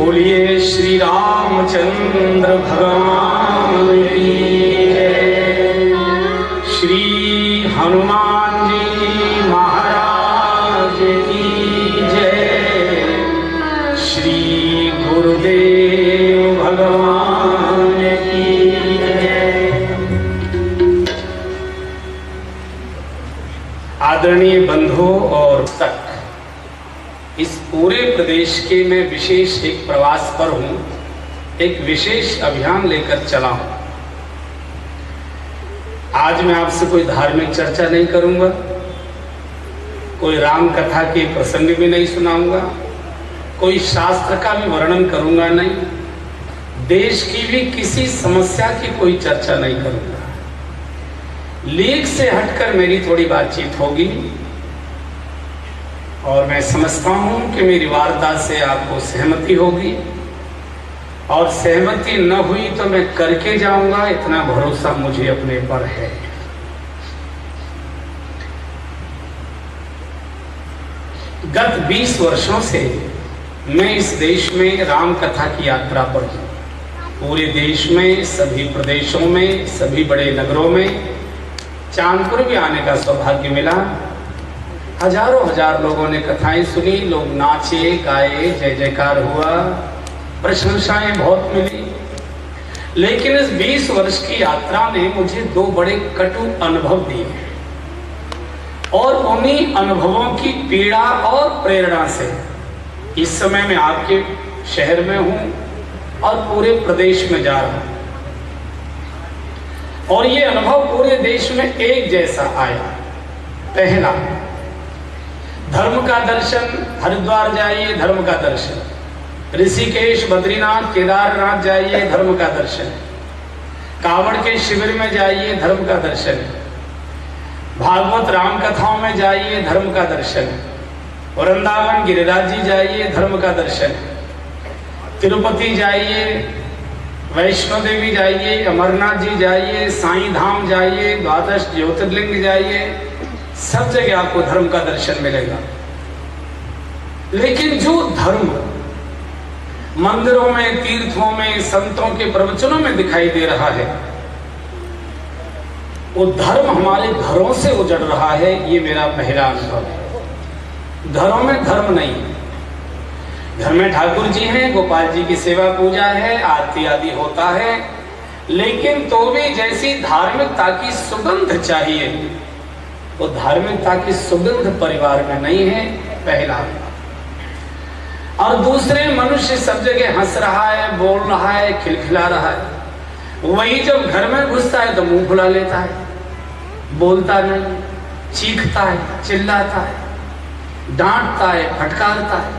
बोलिए श्री रामचंद्र भगवान की जय। श्री हनुमान जी महाराज की जय। श्री गुरुदेव भगवान की जय। आदरणीय बंधु और तक इस पूरे प्रदेश के मैं विशेष एक प्रवास पर हूं, एक विशेष अभियान लेकर चला हूं। आज मैं आपसे कोई धार्मिक चर्चा नहीं करूंगा, कोई राम कथा के प्रसंग भी नहीं सुनाऊंगा, कोई शास्त्र का भी वर्णन करूंगा नहीं, देश की भी किसी समस्या की कोई चर्चा नहीं करूंगा। लीक से हटकर मेरी थोड़ी बातचीत होगी और मैं समझता हूं कि मेरी वार्ता से आपको सहमति होगी, और सहमति न हुई तो मैं करके जाऊंगा, इतना भरोसा मुझे अपने पर है। गत 20 वर्षों से मैं इस देश में राम कथा की यात्रा पर हूं। पूरे देश में, सभी प्रदेशों में, सभी बड़े नगरों में, चांदपुर भी आने का सौभाग्य मिला। हजारों हजार लोगों ने कथाएं सुनी, लोग नाचे गाए, जय जयकार हुआ, प्रशंसाएं बहुत मिली। लेकिन इस 20 वर्ष की यात्रा ने मुझे दो बड़े कटु अनुभव दिए, और उन्हीं अनुभवों की पीड़ा और प्रेरणा से इस समय मैं आपके शहर में हूं और पूरे प्रदेश में जा रहा हूं। और ये अनुभव पूरे देश में एक जैसा आया। पहला, धर्म का दर्शन। हरिद्वार जाइए, धर्म का दर्शन। ऋषिकेश, बद्रीनाथ, केदारनाथ जाइए, धर्म का दर्शन। कांवड़ के शिविर में जाइए, धर्म का दर्शन। भागवत राम कथाओं में जाइए, धर्म का दर्शन। वृंदावन गिरिराज जी जाइए, धर्म का दर्शन। तिरुपति जाइए, वैष्णो देवी जाइए, अमरनाथ जी जाइए, साईं धाम जाइए, द्वादश ज्योतिर्लिंग जाइए, सब जगह आपको धर्म का दर्शन मिलेगा। लेकिन जो धर्म मंदिरों में, तीर्थों में, संतों के प्रवचनों में दिखाई दे रहा है, वो धर्म हमारे घरों से उजड़ रहा है। ये मेरा पहला अनुभव है। घरों में धर्म नहीं। घर में ठाकुर जी हैं, गोपाल जी की सेवा पूजा है, आरती आदि होता है, लेकिन तो भी जैसी धार्मिकता की सुगंध चाहिए, वो धार्मिकता की सुगंध परिवार में नहीं है। पहला। और दूसरे, मनुष्य सब जगह हंस रहा है, बोल रहा है, खिलखिला रहा है, वही जब घर में घुसता है तो मुंह फुला लेता है, बोलता नहीं, चीखता है, चिल्लाता है, डांटता है, फटकारता है।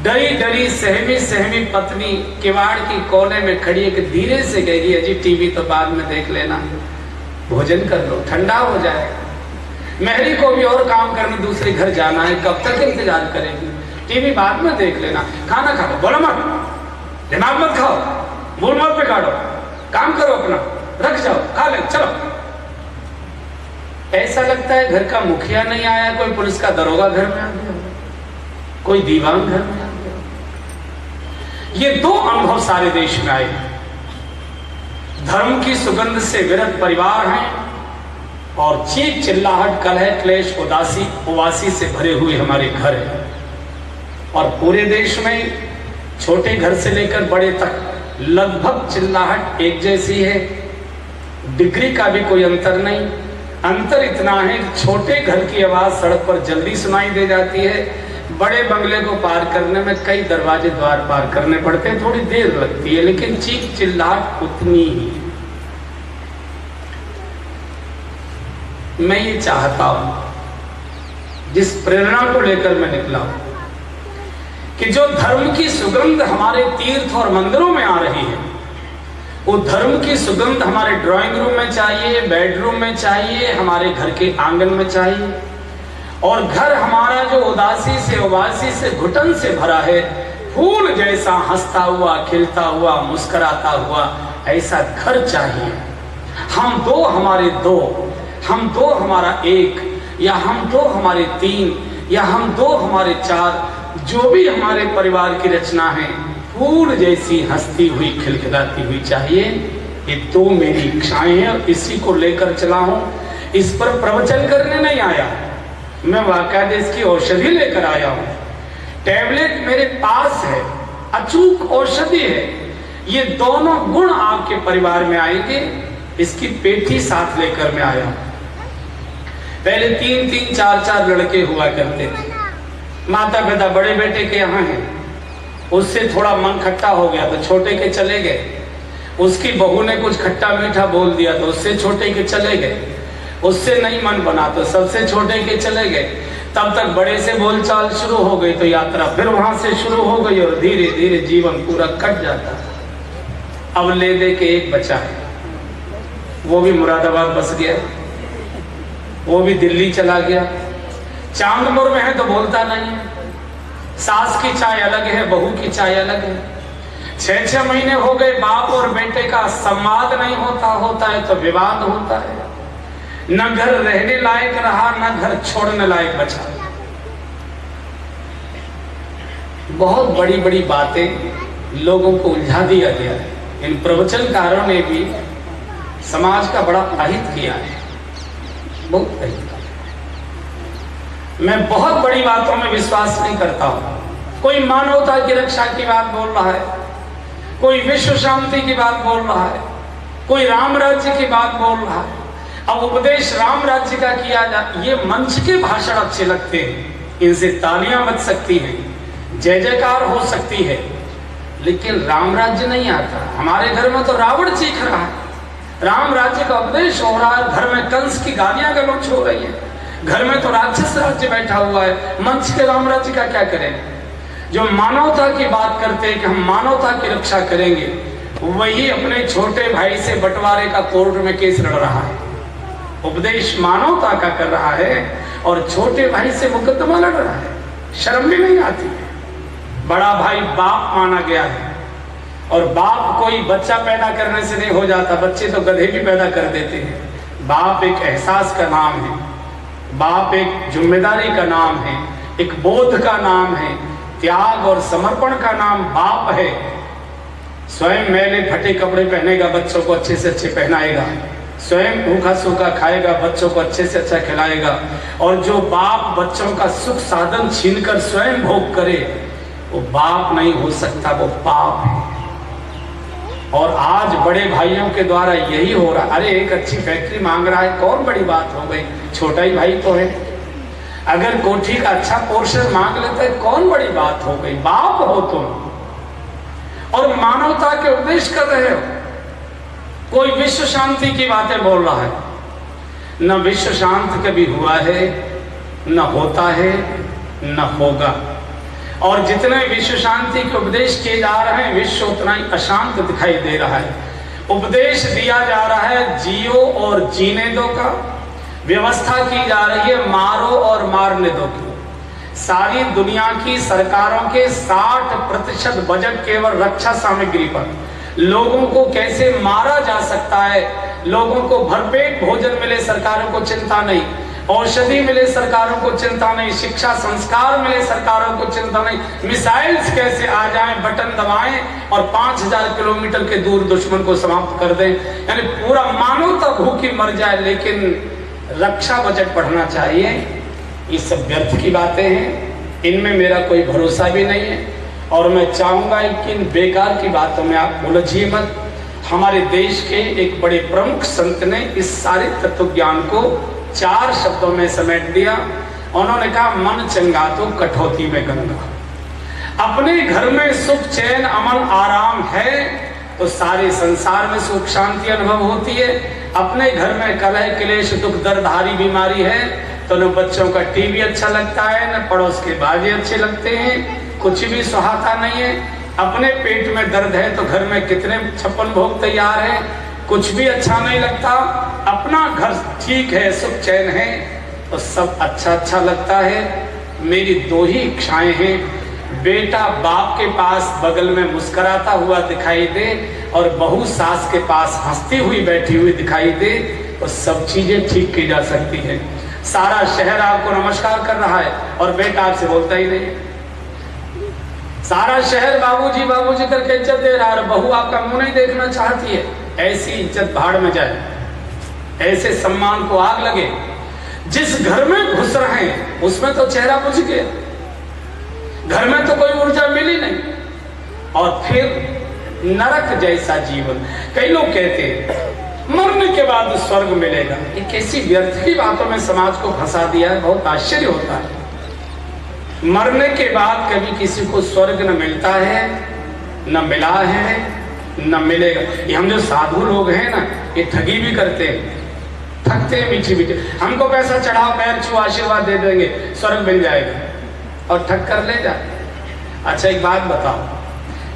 डरी डरी सहमी सहमी पत्नी किवाड़ की कोने में खड़ी है, धीरे से कहेगी, अजी टीवी तो बाद में देख लेना, भोजन कर लो, ठंडा हो जाएगा। मेहरी को भी और काम करने दूसरे घर जाना है, कब तक इंतजार करेगी, टीवी बाद में देख लेना, खाना खा लो, बोलो मत, दिमाग मत खाओ, मूल मत पे काटो, काम करो अपना, रख जाओ, खा ले, चलो। ऐसा लगता है घर का मुखिया नहीं आया, कोई पुलिस का दरोगा घर में आ गया, कोई दीवान घर में आ गया। ये दो अनुभव सारे देश में आए। धर्म की सुगंध से विरत परिवार हैं, और चीख चिल्लाहट, कलह, क्लेश, उदासी, उवासी से भरे हुए हमारे घर हैं। और पूरे देश में छोटे घर से लेकर बड़े तक लगभग चिल्लाहट एक जैसी है। डिग्री का भी कोई अंतर नहीं। अंतर इतना है कि छोटे घर की आवाज सड़क पर जल्दी सुनाई दे जाती है, बड़े बंगले को पार करने में कई दरवाजे द्वार पार करने पड़ते हैं, थोड़ी देर लगती है, लेकिन चीख चिल्लाहट उतनी ही। मैं ये चाहता हूं, जिस प्रेरणा को लेकर मैं निकला हूं, कि जो धर्म की सुगंध हमारे तीर्थ और मंदिरों में आ रही है, वो धर्म की सुगंध हमारे ड्राइंग रूम में चाहिए, बेडरूम में चाहिए, हमारे घर के आंगन में चाहिए। और घर हमारा जो उदासी से, उबासी से, घुटन से भरा है, फूल जैसा हंसता हुआ, खिलता हुआ, मुस्कुराता हुआ, ऐसा घर चाहिए। हम दो हमारे दो, हम दो हमारा एक, या हम दो हमारे तीन, या हम दो हमारे चार, जो भी हमारे परिवार की रचना है, फूल जैसी हंसती हुई खिलखिलाती हुई चाहिए। ये तो मेरी इच्छाएं हैं और इसी को लेकर चला हूं। इस पर प्रवचन करने नहीं आया, मैं वाकायदे इसकी औषधि लेकर आया हूं। टैबलेट मेरे पास है, अचूक औषधि है। ये दोनों गुण आपके परिवार में आएंगे, इसकी पेटी साथ लेकर मैं आया हूं। पहले 3-3, 4-4 लड़के हुआ करते थे। माता पिता बड़े बेटे के यहाँ हैं, उससे थोड़ा मन खट्टा हो गया तो छोटे के चले गए। उसकी बहू ने कुछ खट्टा मीठा बोल दिया तो उससे छोटे के चले गए। उससे नहीं मन बना तो सबसे छोटे के चले गए। तब तक बड़े से बोलचाल शुरू हो गई तो यात्रा फिर वहां से शुरू हो गई और धीरे धीरे जीवन पूरा कट जाता। अब ले दे के एक बचा है, वो भी मुरादाबाद बस गया, वो भी दिल्ली चला गया। चांदपुर में है तो बोलता नहीं है। सास की चाय अलग है, बहू की चाय अलग है। 6-6 महीने हो गए, बाप और बेटे का संवाद नहीं होता है तो विवाद होता है। न घर रहने लायक रहा, न घर छोड़ने लायक बचा। बहुत बड़ी बड़ी बातें लोगों को उलझा दिया गया है। इन प्रवचनकारों ने भी समाज का बड़ा अहित किया है, बहुत अहित। मैं बहुत बड़ी बातों में विश्वास नहीं करता हूं। कोई मानवता की रक्षा की बात बोल रहा है, कोई विश्व शांति की बात बोल रहा है, कोई राम राज्य की बात बोल रहा है। अब उपदेश राम राज्य का किया जाए, ये मंच के भाषण अच्छे लगते हैं, इनसे तालियां बज सकती हैं, जय जयकार हो सकती है, लेकिन राम राज्य नहीं आता। हमारे घर में तो रावण चीख रहा है, राम राज्य का उपदेश हो रहा है, घर में कंस की गालियां गलौच हो रही है, घर में तो राक्षस राज्य बैठा हुआ है। मंच के राम राज्य का क्या करें? जो मानवता की बात करते हैं कि हम मानवता की रक्षा करेंगे, वही अपने छोटे भाई से बंटवारे का कोर्ट में केस लड़ रहा है। उपदेश मानवता का कर रहा है और छोटे भाई से मुकदमा लड़ रहा है। शर्म भी नहीं आती है। बड़ा भाई बाप माना गया है और बाप कोई बच्चा पैदा करने से नहीं हो जाता, बच्चे तो गधे भी पैदा कर देते हैं। बाप एक एहसास का नाम है, बाप एक जिम्मेदारी का नाम है, एक बोध का नाम है, त्याग और समर्पण का नाम बाप है। स्वयं मैले फटे कपड़े पहनेगा, बच्चों को अच्छे से अच्छे पहनाएगा, स्वयं भूखा सूखा खाएगा, बच्चों को अच्छे से अच्छा खिलाएगा। और जो बाप बच्चों का सुख साधन छीनकर स्वयं भोग करे, वो बाप नहीं हो सकता, वो पाप है। और आज बड़े भाइयों के द्वारा यही हो रहा। अरे एक अच्छी फैक्ट्री मांग रहा है, कौन बड़ी बात हो गई, छोटा ही भाई तो है। अगर कोठी का अच्छा पोर्शन मांग लेता है, कौन बड़ी बात हो गई, बाप हो तुम और मानवता के उपदेश कर रहे हो। कोई विश्व शांति की बातें बोल रहा है, न विश्व शांत कभी हुआ है, न होता है, न होगा। और जितने विश्व शांति के उपदेश किए जा रहे हैं, विश्व उतना ही अशांत दिखाई दे रहा है। उपदेश दिया जा रहा है जियो और जीने दो का, व्यवस्था की जा रही है मारो और मारने दो की। सारी दुनिया की सरकारों के 60% बजट केवल रक्षा सामग्री पर। लोगों को कैसे मारा जा सकता है, लोगों को भरपेट भोजन मिले, सरकारों को चिंता नहीं, औषधि मिले, सरकारों को चिंता नहीं, शिक्षा संस्कार मिले, सरकारों को चिंता नहीं, मिसाइल्स कैसे आ जाएं, बटन दबाएं और 5000 किलोमीटर के दूर दुश्मन को समाप्त कर दें। यानी पूरा मानवता भूखी मर जाए, लेकिन रक्षा बजट बढ़ना चाहिए। ये सब व्यर्थ की बातें हैं, इनमें मेरा कोई भरोसा भी नहीं है। और मैं चाहूंगा कि इन बेकार की बातों में आप उलझिए मत। हमारे देश के एक बड़े प्रमुख संत ने इस सारे तत्व ज्ञान को 4 शब्दों में समेट दिया। उन्होंने कहा, मन चंगा तो कठौती में गंगा। अपने घर में सुख चैन अमन आराम है तो सारे संसार में सुख शांति अनुभव होती है। अपने घर में कलह क्लेश दुख दर्दहारी बीमारी है तो न बच्चों का टीवी अच्छा लगता है, न पड़ोस के बाजे अच्छे लगते हैं, कुछ भी सुहाता नहीं है। अपने पेट में दर्द है तो घर में कितने 56 भोग तैयार है, कुछ भी अच्छा नहीं लगता। अपना घर ठीक है, सुख चैन है तो सब अच्छा अच्छा लगता है। मेरी 2 ही इच्छाएं हैं, बेटा बाप के पास बगल में मुस्कुराता हुआ दिखाई दे और बहू सास के पास हंसती हुई बैठी हुई दिखाई दे तो सब चीजें ठीक की जा सकती हैं। सारा शहर आपको नमस्कार कर रहा है और बेटा आपसे बोलता ही नहीं। सारा शहर बाबूजी बाबूजी करके इज्जत दे रहा है, बहू आपका मुंह नहीं देखना चाहती है। ऐसी इज्जत भाड़ में जाए, ऐसे सम्मान को आग लगे। जिस घर में घुस रहे हैं उसमें तो चेहरा बुझ गया, घर में तो कोई ऊर्जा मिली नहीं, और फिर नरक जैसा जीवन। कई लोग कहते हैं मरने के बाद स्वर्ग मिलेगा। ये कैसी व्यर्थ की बातों में समाज को फंसा दिया है, बहुत आश्चर्य होता है। मरने के बाद कभी किसी को स्वर्ग न मिलता है, न मिला है, न मिलेगा। ये हम जो साधु लोग हैं ना, ये ठगी भी करते हैं, थकते हैं मीठी मीठी। हमको पैसा चढ़ाओ, पैर छू, आशीर्वाद दे देंगे, स्वर्ग मिल जाएगा, और ठग कर ले जा। अच्छा एक बात बताओ,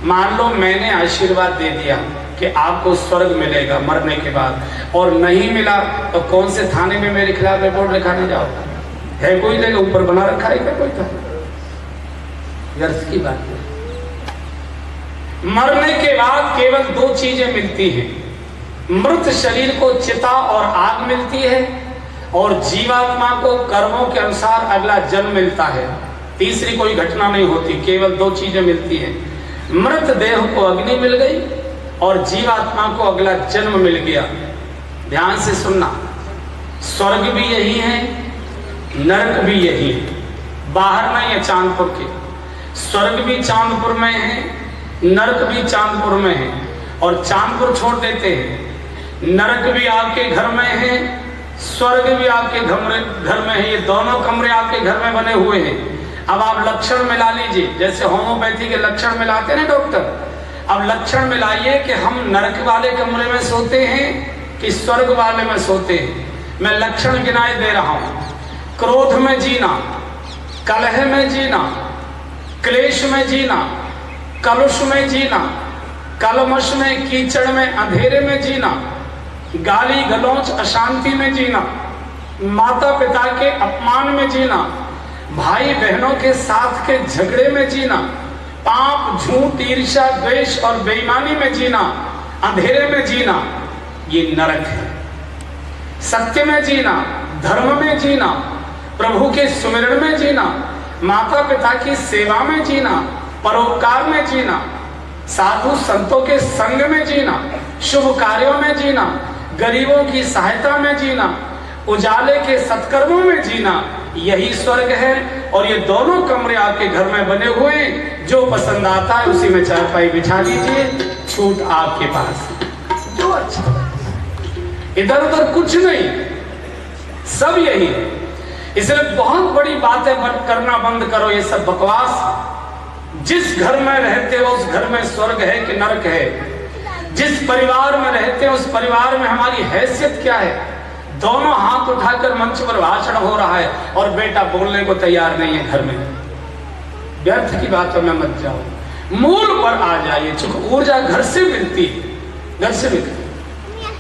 मान लो मैंने आशीर्वाद दे दिया कि आपको स्वर्ग मिलेगा मरने के बाद, और नहीं मिला तो कौन से थाने में मेरे खिलाफ रिपोर्ट लिखाने जाओ? है कोई जगह ऊपर बना रखा है क्या कोई था? व्यर्थ की बात है। मरने के बाद केवल दो चीजें मिलती हैं, मृत शरीर को चिता और आग मिलती है, और जीवात्मा को कर्मों के अनुसार अगला जन्म मिलता है। तीसरी कोई घटना नहीं होती, केवल दो चीजें मिलती हैं। मृत देह को अग्नि मिल गई और जीवात्मा को अगला जन्म मिल गया। ध्यान से सुनना, स्वर्ग भी यही है, नरक भी यही है। बाहर नहीं है चांदपुर के, स्वर्ग भी चांदपुर में है, नरक भी चांदपुर में है। और चांदपुर छोड़ देते हैं, नरक भी आपके घर में है, स्वर्ग भी आपके घर में है। ये दोनों कमरे आपके घर में बने हुए हैं। अब आप लक्षण मिला लीजिए, जैसे होम्योपैथी के लक्षण मिलाते हैं ना डॉक्टर। अब लक्षण मिलाइए कि हम नरक वाले कमरे में सोते हैं कि स्वर्ग वाले में सोते हैं। मैं लक्षण गिनाए दे रहा हूं। क्रोध में जीना, कलह में जीना, क्लेश में जीना, कलुष में जीना, कलमश में, कीचड़ में, अंधेरे में जीना, गाली गलौच अशांति में जीना, माता पिता के अपमान में जीना, भाई बहनों के साथ के झगड़े में जीना, पाप, झूठ, ईर्ष्या, द्वेष और बेईमानी में जीना, अंधेरे में जीना, ये नरक है। सत्य में जीना, धर्म में जीना, प्रभु के सुमिरन में जीना, माता पिता की सेवा में जीना, परोपकार में जीना, साधु संतों के संग में जीना, शुभ कार्यों में जीना, गरीबों की सहायता में जीना, उजाले के सत्कर्मों में जीना, यही स्वर्ग है। और ये दोनों कमरे आपके घर में बने हुए, जो पसंद आता है उसी में चारपाई बिछा लीजिए, छूट आपके पास। जो अच्छा, इधर उधर कुछ नहीं, सब यही है। इसलिए बहुत बड़ी बातें करना बंद करो, ये सब बकवास। जिस घर में रहते हो उस घर में स्वर्ग है कि नरक है। जिस परिवार में रहते हो उस परिवार में हमारी हैसियत क्या है। दोनों हाथ उठाकर मंच पर भाषण हो रहा है और बेटा बोलने को तैयार नहीं है घर में। व्यर्थ की बातों में मत जाओ, मूल पर आ जाइए। चूंकि ऊर्जा घर से मिलती है, घर से मिलती है,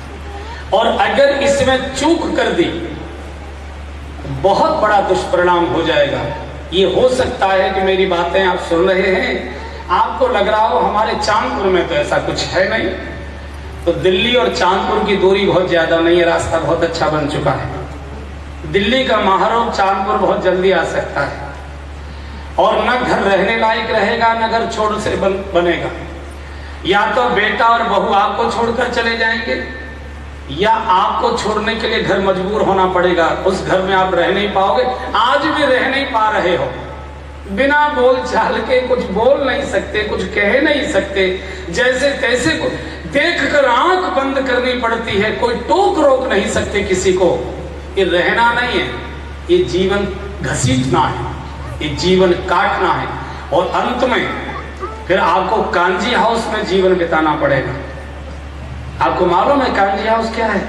और अगर इसमें चूक कर दी बहुत बड़ा दुष्परिणाम हो जाएगा। ये हो सकता है कि मेरी बातें आप सुन रहे हैं, आपको लग रहा हो हमारे चांदपुर में तो ऐसा कुछ है नहीं। तो दिल्ली और चांदपुर की दूरी बहुत ज्यादा नहीं है, रास्ता बहुत अच्छा बन चुका है। दिल्ली का महारोग चांदपुर बहुत जल्दी आ सकता है, और न घर रहने लायक रहेगा, न घर छोड़ से बनेगा। या तो बेटा और बहू आपको छोड़कर चले जाएंगे, या आपको छोड़ने के लिए घर मजबूर होना पड़ेगा। उस घर में आप रह नहीं पाओगे, आज भी रह नहीं पा रहे हो। बिना बोल चाल के कुछ बोल नहीं सकते, कुछ कह नहीं सकते, जैसे तैसे देखकर आंख बंद करनी पड़ती है, कोई टोक रोक नहीं सकते किसी को। ये रहना नहीं है, ये जीवन घसीटना है, ये जीवन काटना है, और अंत में फिर आपको कांजी हाउस में जीवन बिताना पड़ेगा। आपको मालूम है कांजी हाउस क्या है?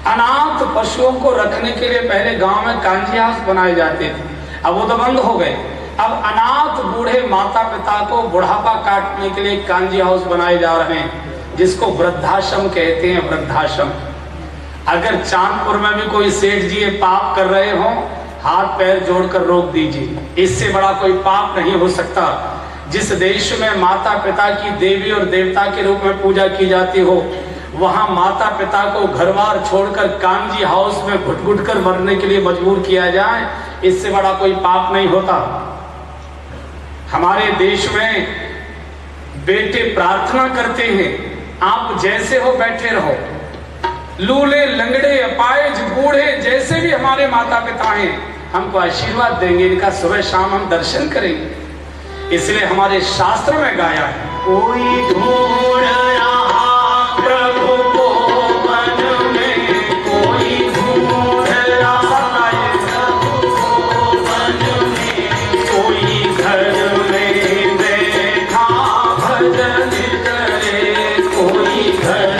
अनाथ पशुओं को रखने के लिए पहले गांव में कांजी हाउस बनाए जाते थे, अब वो तो बंद हो गए। अब अनाथ बूढ़े माता पिता को बुढ़ापा काटने के लिए कांजी हाउस बनाए जा रहे हैं, जिसको वृद्धाश्रम कहते हैं। वृद्धाश्रम, अगर चांदपुर में भी कोई सेठ जी ये पाप कर रहे हो, हाथ पैर जोड़कर रोक दीजिए। इससे बड़ा कोई पाप नहीं हो सकता। जिस देश में माता पिता की देवी और देवता के रूप में पूजा की जाती हो, वहां माता पिता को घरबार छोड़कर कांजी हाउस में घुट घुट कर मरने के लिए मजबूर किया जाए, इससे बड़ा कोई पाप नहीं होता। हमारे देश में बेटे प्रार्थना करते हैं, आप जैसे हो बैठे रहो, लूले लंगड़े अपाहिज बूढ़े जैसे भी हमारे माता पिता हैं हमको आशीर्वाद देंगे, इनका सुबह शाम हम दर्शन करेंगे। इसलिए हमारे शास्त्र में गाया है, कोई ढूंढ रहा प्रभु को वन में, कोई ढूंढ रहा प्रभु को वन में, कोई घर में बैठा भजन करे, कोई घर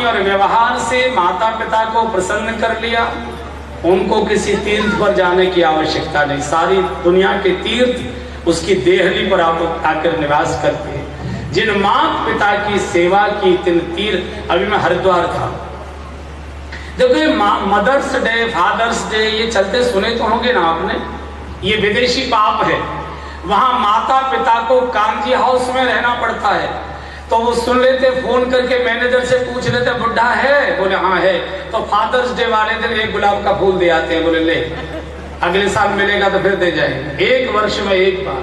और व्यवहार से माता पिता को प्रसन्न कर लिया, उनको किसी तीर्थ पर जाने की आवश्यकता नहीं। सारी दुनिया के तीर्थ उसकी देहली पर आकर निवास करते हैं। जिन माता पिता की सेवा की तीन तीर्थ, अभी मैं हरिद्वार था, देखो मदर्स डे फादर्स डे ये चलते सुने तो होंगे ना आपने, ये विदेशी पाप है। वहां माता पिता को कांजी हाउस में रहना पड़ता है, तो वो सुन लेते, फोन करके मैनेजर से पूछ लेते बुढ़ा है, बोले हाँ है, तो फादर्स डे वाले दिन एक गुलाब का फूल दे आते हैं, बोले ले अगले साल मिलेगा तो फिर दे जाएंगे, एक वर्ष में एक बार।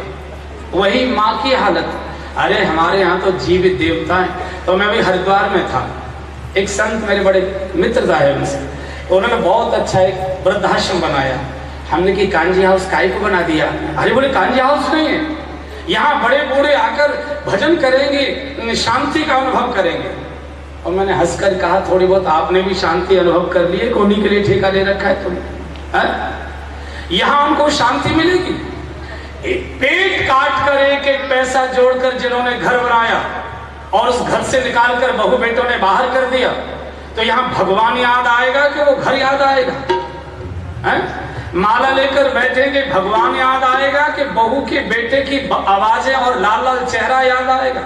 वही माँ की हालत। अरे हमारे यहाँ तो जीवित देवता है। तो मैं भी हरिद्वार में था, एक संत मेरे बड़े मित्रता है उनसे, उन्होंने बहुत अच्छा एक वृद्धाश्रम बनाया। हमने की कांजी हाउस काहे को बना दिया? अरे बोले कांजी हाउस नहीं है, यहाँ बड़े बूढ़े आकर भजन करेंगे, शांति का अनुभव करेंगे। और मैंने हंसकर कहा थोड़ी बहुत आपने भी शांति अनुभव कर ली है, कोनी के लिए ठेका ले रखा है तुमने? यहाँ उनको शांति मिलेगी? पेट काट कर एक एक पैसा जोड़कर जिन्होंने घर बनाया और उस घर से निकालकर बहू बेटों ने बाहर कर दिया, तो यहाँ भगवान याद आएगा कि वो घर याद आएगा? माला लेकर बैठेंगे, भगवान याद आएगा कि बहू के बेटे की आवाजें और लाल लाल चेहरा याद आएगा?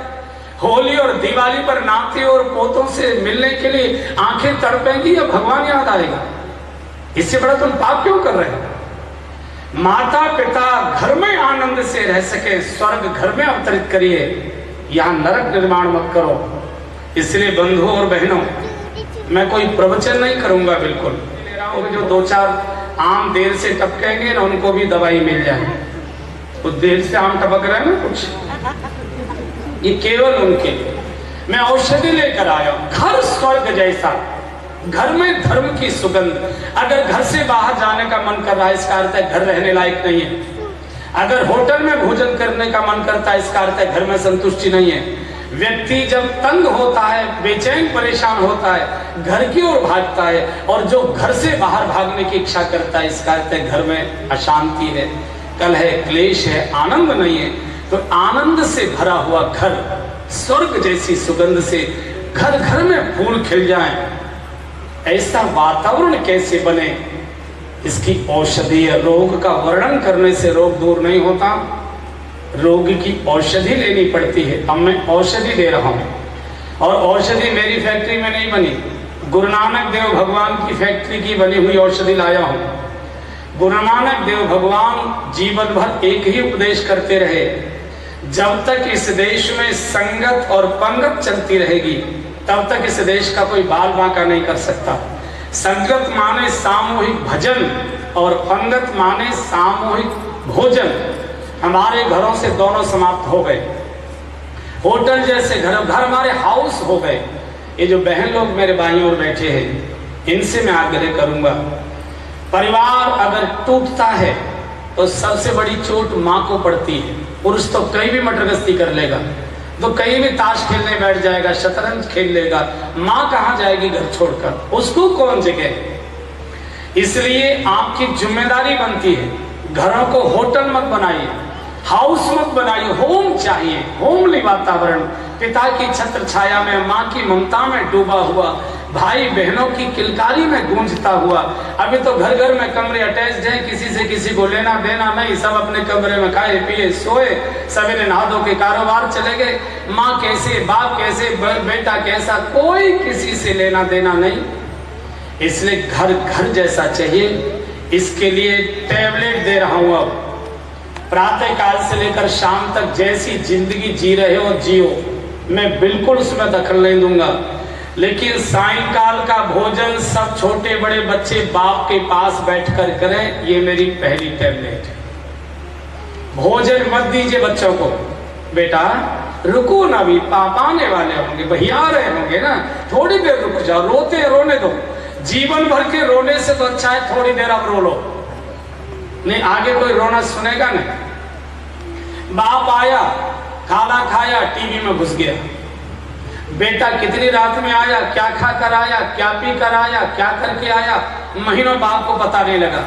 होली और दिवाली पर नाती और पोतों से मिलने के लिए आंखें तड़पेंगी या भगवान याद आएगा? इससे बड़ा तुम पाप क्यों कर रहे हो? माता पिता घर में आनंद से रह सके, स्वर्ग घर में अवतरित करिए, यहाँ नरक निर्माण मत करो। इसलिए बंधुओं और बहनों, मैं कोई प्रवचन नहीं करूंगा, बिल्कुल जो दो चार आम देर से टपकेंगे ना उनको भी दवाई मिल जाए। कुछ देर से आम टपक रहे हैं ना कुछ, ये केवल उनके लिए मैं औषधि लेकर आया हूं। घर स्वर्ग जैसा, घर में धर्म की सुगंध। अगर घर से बाहर जाने का मन कर रहा है, इसका अर्थ है घर रहने लायक नहीं है। अगर होटल में भोजन करने का मन करता है, इसका अर्थ है घर में संतुष्टि नहीं है। व्यक्ति जब तंग होता है, बेचैन परेशान होता है, घर की ओर भागता है, और जो घर से बाहर भागने की इच्छा करता है, इसका अर्थ है घर में अशांति है, कलह है, क्लेश है, आनंद नहीं है। तो आनंद से भरा हुआ घर, स्वर्ग जैसी सुगंध से घर घर में फूल खिल जाएं, ऐसा वातावरण कैसे बने? इसकी औषधि, रोग का वर्णन करने से रोग दूर नहीं होता, रोग की औषधि लेनी पड़ती है। अब मैं औषधि दे रहा हूं, और औषधि मेरी फैक्ट्री में नहीं बनी, गुरु नानक देव भगवान की फैक्ट्री की बनी हुई औषधि लाया हूं। गुरु नानक देव भगवान जीवन भर एक ही उपदेश करते रहे, जब तक इस देश में संगत और पंगत चलती रहेगी तब तक इस देश का कोई बाल बांका नहीं कर सकता। संगत माने सामूहिक भजन और पंगत माने सामूहिक भोजन। हमारे घरों से दोनों समाप्त हो गए। होटल जैसे घर हमारे हाउस हो गए। ये जो बहन लोग मेरे बाईं ओर बैठे हैं, इनसे मैं आग्रह करूंगा, परिवार अगर टूटता है तो सबसे बड़ी चोट माँ को पड़ती है। पुरुष तो कहीं भी मटरगस्ती कर लेगा, तो कहीं भी ताश खेलने बैठ जाएगा, शतरंज खेल लेगा, माँ कहाँ जाएगी घर छोड़कर, उसको कौन जगह। इसलिए आपकी जिम्मेदारी बनती है, घरों को होटल मत बनाइए, हाउस मत बनाइए, होम चाहिए, होमली वातावरण। पिता की छत्र छाया में, माँ की ममता में डूबा हुआ, भाई बहनों की किलकारी में गूंजता हुआ। अभी तो घर घर में कमरे अटैच्ड हैं, किसी से किसी को लेना देना नहीं, सब अपने कमरे में खाए पिए सोए, सवेरे नहा धो के कारोबार चले गए। माँ कैसे, बाप कैसे, बेटा कैसा, कोई किसी से लेना देना नहीं। इसलिए घर घर जैसा चाहिए। इसके लिए टैबलेट दे रहा हूं। अब प्रातः काल से लेकर शाम तक जैसी जिंदगी जी रहे हो जियो, मैं बिल्कुल उसमें दखल नहीं दूंगा। लेकिन सायंकाल का भोजन सब छोटे बड़े बच्चे बाप के पास बैठकर करें, ये मेरी पहली टैबलेट है। भोजन मत दीजिए बच्चों को, बेटा रुको ना, भी पापा आने वाले होंगे, भैया आ रहे होंगे ना, थोड़ी देर रुक जाओ, रोते रोने दो। जीवन भर के रोने से तो अच्छा है थोड़ी देर अब रो लो, नहीं आगे कोई रोना सुनेगा नहीं। बाप आया, खाना खाया, टीवी में घुस गया। बेटा कितनी रात में आया, क्या खा कर आया, क्या पी कर आया, क्या करके आया, महीनों बाप को पता नहीं लगा।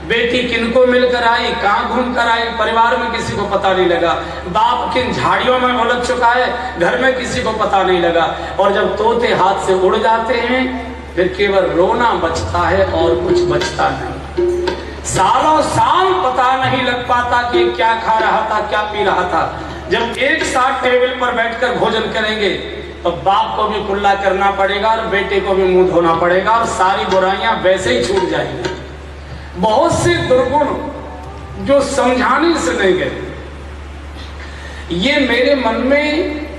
बेटी किनको मिलकर आई, कहाँ घूम कर आई, परिवार में किसी को पता नहीं लगा। बाप किन झाड़ियों में उलझ चुका है, घर में किसी को पता नहीं लगा। और जब तोते हाथ से उड़ जाते हैं, फिर केवल रोना बचता है और कुछ बचता नहीं। सालों साल पता नहीं लग पाता कि क्या खा रहा था, क्या पी रहा था। जब एक साथ टेबल पर बैठकर भोजन करेंगे तो बाप को भी कुल्ला करना पड़ेगा और बेटे को भी मुंह धोना पड़ेगा, और सारी बुराइयां वैसे ही छूट जाएंगी। बहुत से दुर्गुण जो समझाने से नहीं गए, ये मेरे मन में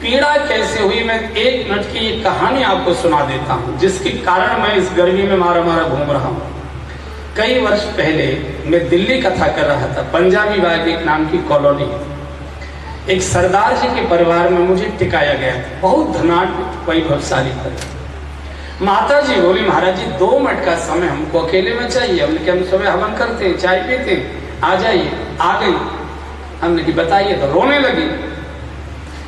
पीड़ा कैसे हुई, मैं 1 मिनट की एक कहानी आपको सुना देता हूं, जिसके कारण मैं इस गर्मी में मारा मारा घूम रहा हूं। कई वर्ष पहले मैं दिल्ली कथा कर रहा था। पंजाबी बाग एक नाम की कॉलोनी, एक सरदार जी के परिवार में मुझे टिकाया गया था। बहुत धनाढ्य वैभवशाली परिवार। माता जी बोली, महाराज जी 2 मिनट का समय हमको अकेले में चाहिए। हमने कहा हम सुबह हवन करते हैं, चाय पीते हैं, आ जाइए। आ गई। हमने की बताइए, तो रोने लगी।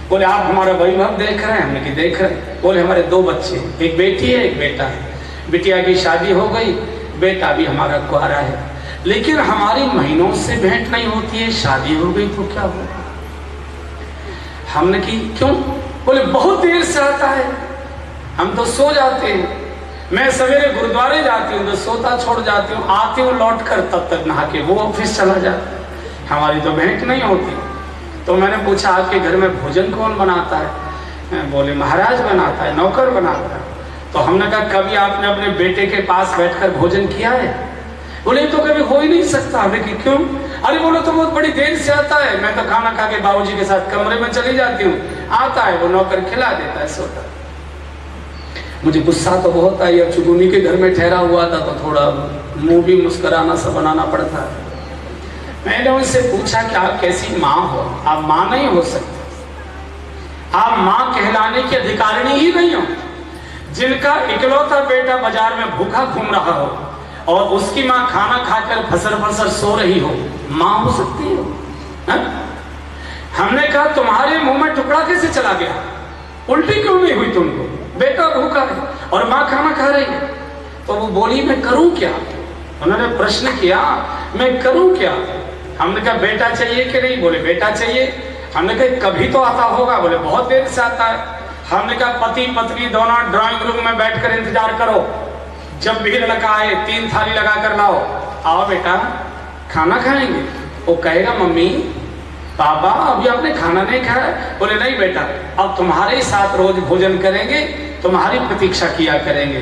बोले आप हमारा वैभव देख रहे हैं? हमने की देख रहे हैं। बोले हमारे 2 बच्चे, एक बेटी है एक बेटा है। बिटिया की शादी हो गई, बेटा भी हमारा कुंवारा है, लेकिन हमारी महीनों से भेंट नहीं होती है। शादी हो गई तो क्या होगा? हमने की क्यों? बोले बहुत देर से आता है, हम तो सो जाते हैं। मैं सवेरे गुरुद्वारे जाती हूँ तो सोता छोड़ जाती हूँ, आती हूँ लौट कर, तब तक नहा के वो ऑफिस चला जाता है, हमारी तो भेंट नहीं होती। तो मैंने पूछा आपके घर में भोजन कौन बनाता है? बोले महाराज बनाता है, नौकर बनाता है। तो हमने कहा कभी आपने अपने बेटे के पास बैठकर भोजन किया है? बोले तो कभी हो ही नहीं सकता। हमने कि क्यों? अरे बोलो तो बहुत बड़ी देर से आता है, मैं तो खाना खा के बाबूजी के साथ कमरे में चली जाती हूँ, आता है वो नौकर खिला देता है, सोता। मुझे गुस्सा तो बहुत आई। अब चुगुनी के घर में ठहरा हुआ था तो थोड़ा मुंह भी मुस्कुराना सा बनाना पड़ता है। मैंने उनसे पूछा कि आप कैसी माँ हो? आप माँ नहीं हो सकती, आप माँ कहलाने की अधिकारिणी ही नहीं हो। जिनका इकलौता बेटा बाजार में भूखा घूम रहा हो और उसकी माँ खाना खाकर फसर फसर सो रही हो, माँ हो सकती हो? हमने कहा तुम्हारे मुंह में टुकड़ा कैसे चला गया? उल्टी क्यों नहीं हुई तुमको? बेटा भूखा है और माँ खाना खा रही है। तो वो बोली मैं करूं क्या? उन्होंने प्रश्न किया मैं करूं क्या? हमने कहा बेटा चाहिए कि नहीं? बोले बेटा चाहिए। हमने कहा कभी तो आता होगा? बोले बहुत देर से आता है। हमने कहा पति पत्नी दोनों ड्राइंग रूम में बैठकर इंतजार करो, जब भी लड़का आए 3 थाली लगा कर लाओ। आओ बेटा खाना खाएंगे। वो कहेगा मम्मी पापा अभी आपने खाना नहीं खाया। बोले नहीं बेटा, अब तुम्हारे साथ रोज भोजन करेंगे, तुम्हारी प्रतीक्षा किया करेंगे।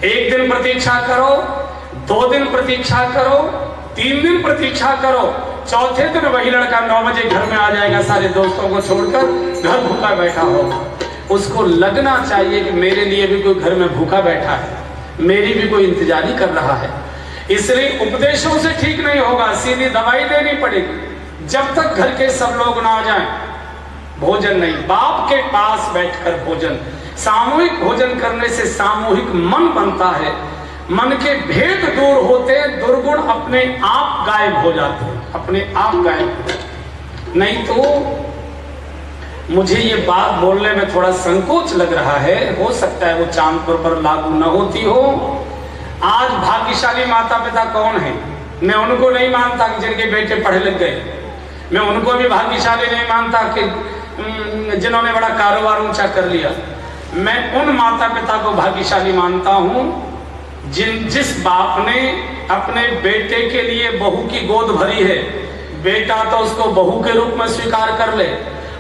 1 दिन प्रतीक्षा करो, 2 दिन प्रतीक्षा करो, 3 दिन प्रतीक्षा करो, चौथे दिन वही लड़का 9 बजे घर में आ जाएगा सारे दोस्तों को छोड़कर, घर भूखा बैठा होगा। उसको लगना चाहिए कि मेरे लिए भी कोई घर में भूखा बैठा है, मेरी भी कोई इंतजारी कर रहा है। इसलिए उपदेशों से ठीक नहीं होगा, सीधी दवाई देनी पड़ेगी। जब तक घर के सब लोग ना आ जाएं, भोजन नहीं। बाप के पास बैठकर भोजन, सामूहिक भोजन करने से सामूहिक मन बनता है, मन के भेद दूर होते, दुर्गुण अपने आप गायब हो जाते हैं, अपने आप गायब हो जाते। नहीं तो मुझे ये बात बोलने में थोड़ा संकोच लग रहा है, हो सकता है वो चांदपुर पर लागू न होती हो। आज भाग्यशाली माता पिता कौन है? मैं उनको नहीं मानता कि जिनके बेटे पढ़े लिख गए, मैं उनको भी भाग्यशाली नहीं मानता कि जिन्होंने बड़ा कारोबार ऊंचा कर लिया। मैं उन माता पिता को भाग्यशाली मानता हूं जिस बाप ने अपने बेटे के लिए बहू की गोद भरी है, बेटा तो उसको बहू के रूप में स्वीकार कर ले,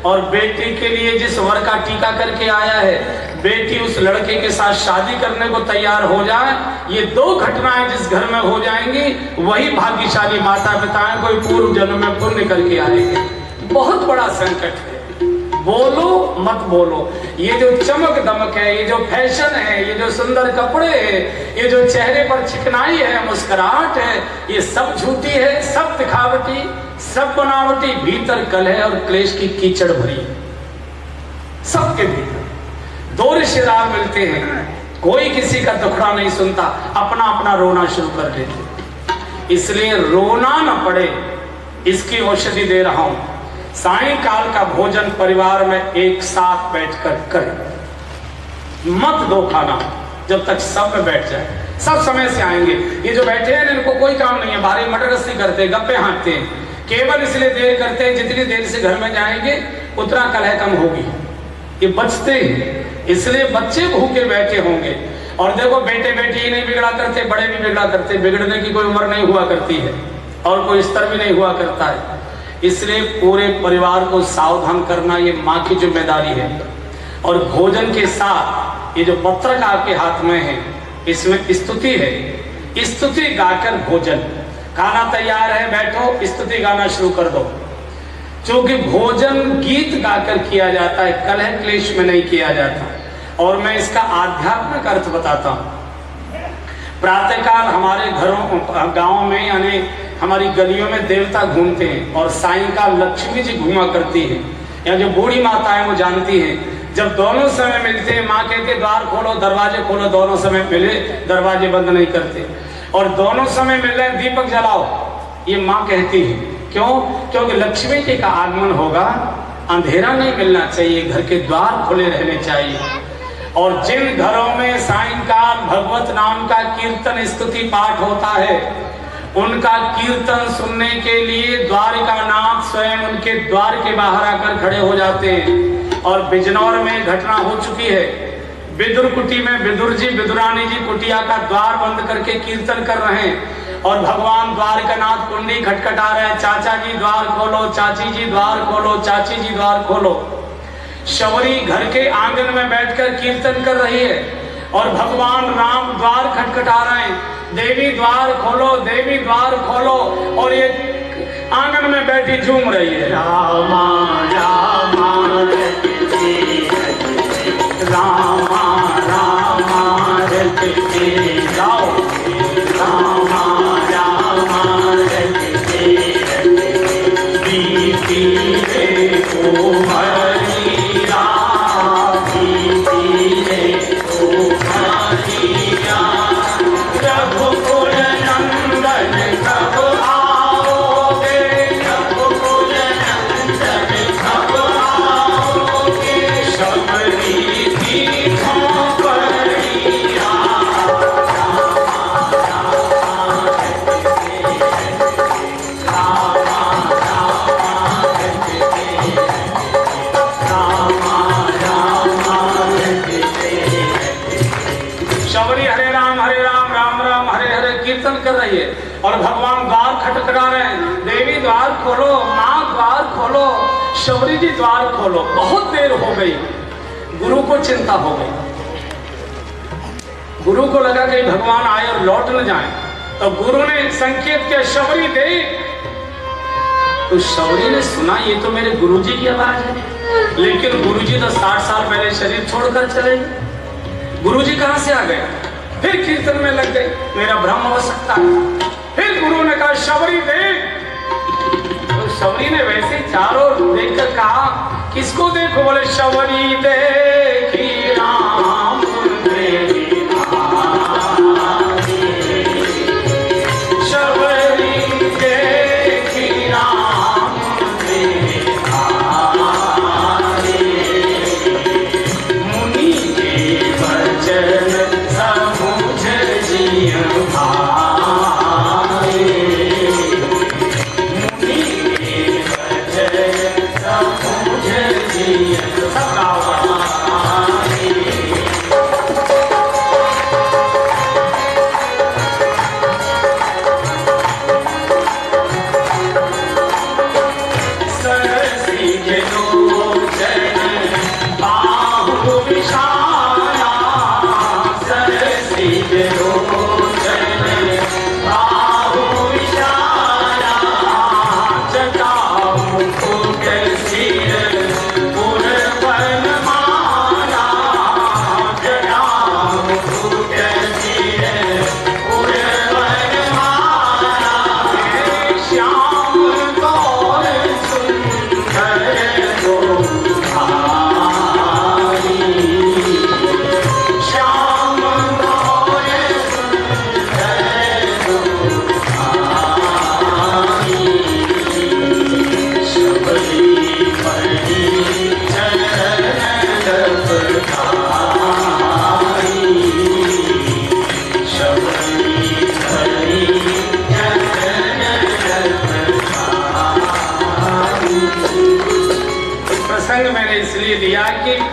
और बेटी के लिए जिस वर का टीका करके आया है, बेटी उस लड़के के साथ शादी करने को तैयार हो जाए, ये दो घटनाएं जिस घर में हो जाएंगी वही भाग्यशाली माता पिता हैं, कोई पूर्व जन्म में पुण्य करके आएंगे। बहुत बड़ा संकट है। बोलो मत बोलो, ये जो चमक दमक है, ये जो फैशन है, ये जो सुंदर कपड़े हैं, ये जो चेहरे पर चिकनाई है, मुस्कुराहट है, ये सब झूठी है, सब दिखावटी, सब बनावटी। भीतर कलह और क्लेश की कीचड़ भरी है सबके भीतर। दो रिश्तेदार मिलते हैं, कोई किसी का दुखड़ा नहीं सुनता, अपना अपना रोना शुरू कर देते। इसलिए रोना न पड़े इसकी औषधि दे रहा हूं। सायंकाल का भोजन परिवार में एक साथ बैठकर करें, मत दो खाना जब तक सब में बैठ जाए। सब समय से आएंगे, ये जो बैठे हैं इनको कोई काम नहीं है, बाहरी मटरगस्ती करते, गप्पे हाँकते हैं, केवल इसलिए देर करते हैं जितनी देर से घर में जाएंगे उतना कलह कम होगी। ये बचते हैं, इसलिए बच्चे भूखे बैठे होंगे। और देखो बेटे बेटी ही नहीं बिगड़ा करते, बड़े भी बिगड़ा करते, बिगड़ने की कोई उम्र नहीं हुआ करती है और कोई स्तर भी नहीं हुआ करता है। इसलिए पूरे परिवार को सावधान करना ये माँ की जिम्मेदारी है। और भोजन के साथ ये जो पत्रक आपके हाथ में है, इसमें स्तुति है, स्तुति गाकर भोजन। खाना तैयार है, बैठो स्तुति गाना शुरू कर दो, क्योंकि भोजन गीत गाकर किया जाता है, कलह क्लेश में नहीं किया जाता। और मैं इसका आध्यात्मिक अर्थ बताता हूँ। प्रातःकाल हमारे घरों गांव में यानी हमारी गलियों में देवता घूमते हैं, और सायंकाल लक्ष्मी जी घूमा करती है। या जो बूढ़ी माता है वो जानती है, जब दोनों समय मिलते हैं, माँ कहते द्वार खोलो दरवाजे खोलो, दोनों समय मिले दरवाजे बंद नहीं करते, और दोनों समय मिले दीपक जलाओ, ये माँ कहती है। क्यों? क्योंकि लक्ष्मी जी का आगमन होगा, अंधेरा नहीं मिलना चाहिए, घर के द्वार खुले रहने चाहिए। और जिन घरों में सायंकाल भगवत नाम का कीर्तन स्तुति पाठ होता है, उनका कीर्तन सुनने के लिए द्वारिकानाथ स्वयं उनके द्वार के बाहर आकर खड़े हो जाते हैं। और बिजनौर में घटना हो चुकी है, विदुर कुटी में विदुर जी विदुरानी जी कुटिया का द्वार बंद करके कीर्तन कर रहे हैं, और भगवान द्वारिकानाथ कुंडी खटखटा रहे हैं, चाचा जी द्वार खोलो, चाची जी द्वार खोलो, चाची जी द्वार खोलो। शबरी घर के आंगन में बैठकर कीर्तन कर रही है, और भगवान राम द्वार खटखटा रहे हैं, देवी द्वार खोलो, देवी द्वार खोलो, और ये आंगन में बैठी झूम रही है, रामा रामा रामा रामा जाओ, रामा रामा कर रही है, और भगवान द्वार खटखटा रहे हैं, देवी द्वार खोलो, माँ द्वार खोलो, शबरी जी द्वार खोलो। बहुत देर हो गई, गुरु को चिंता हो गई, गुरु को लगा कि भगवान आए और लौट न जाए, तो गुरु ने संकेत किया शबरी दे। तो शबरी ने सुना ये तो मेरे गुरु जी की आवाज है, लेकिन गुरुजी तो 60 साल पहले शरीर छोड़कर चले गए। गुरुजी कहां से आ गए? फिर कीर्तन में लग गए, मेरा भ्रम हो सकता है। फिर गुरु ने कहा शबरी देख। तो शबरी ने वैसे चारों ओर देखकर कहा किसको देखो? बोले शबरी देखी राम देवी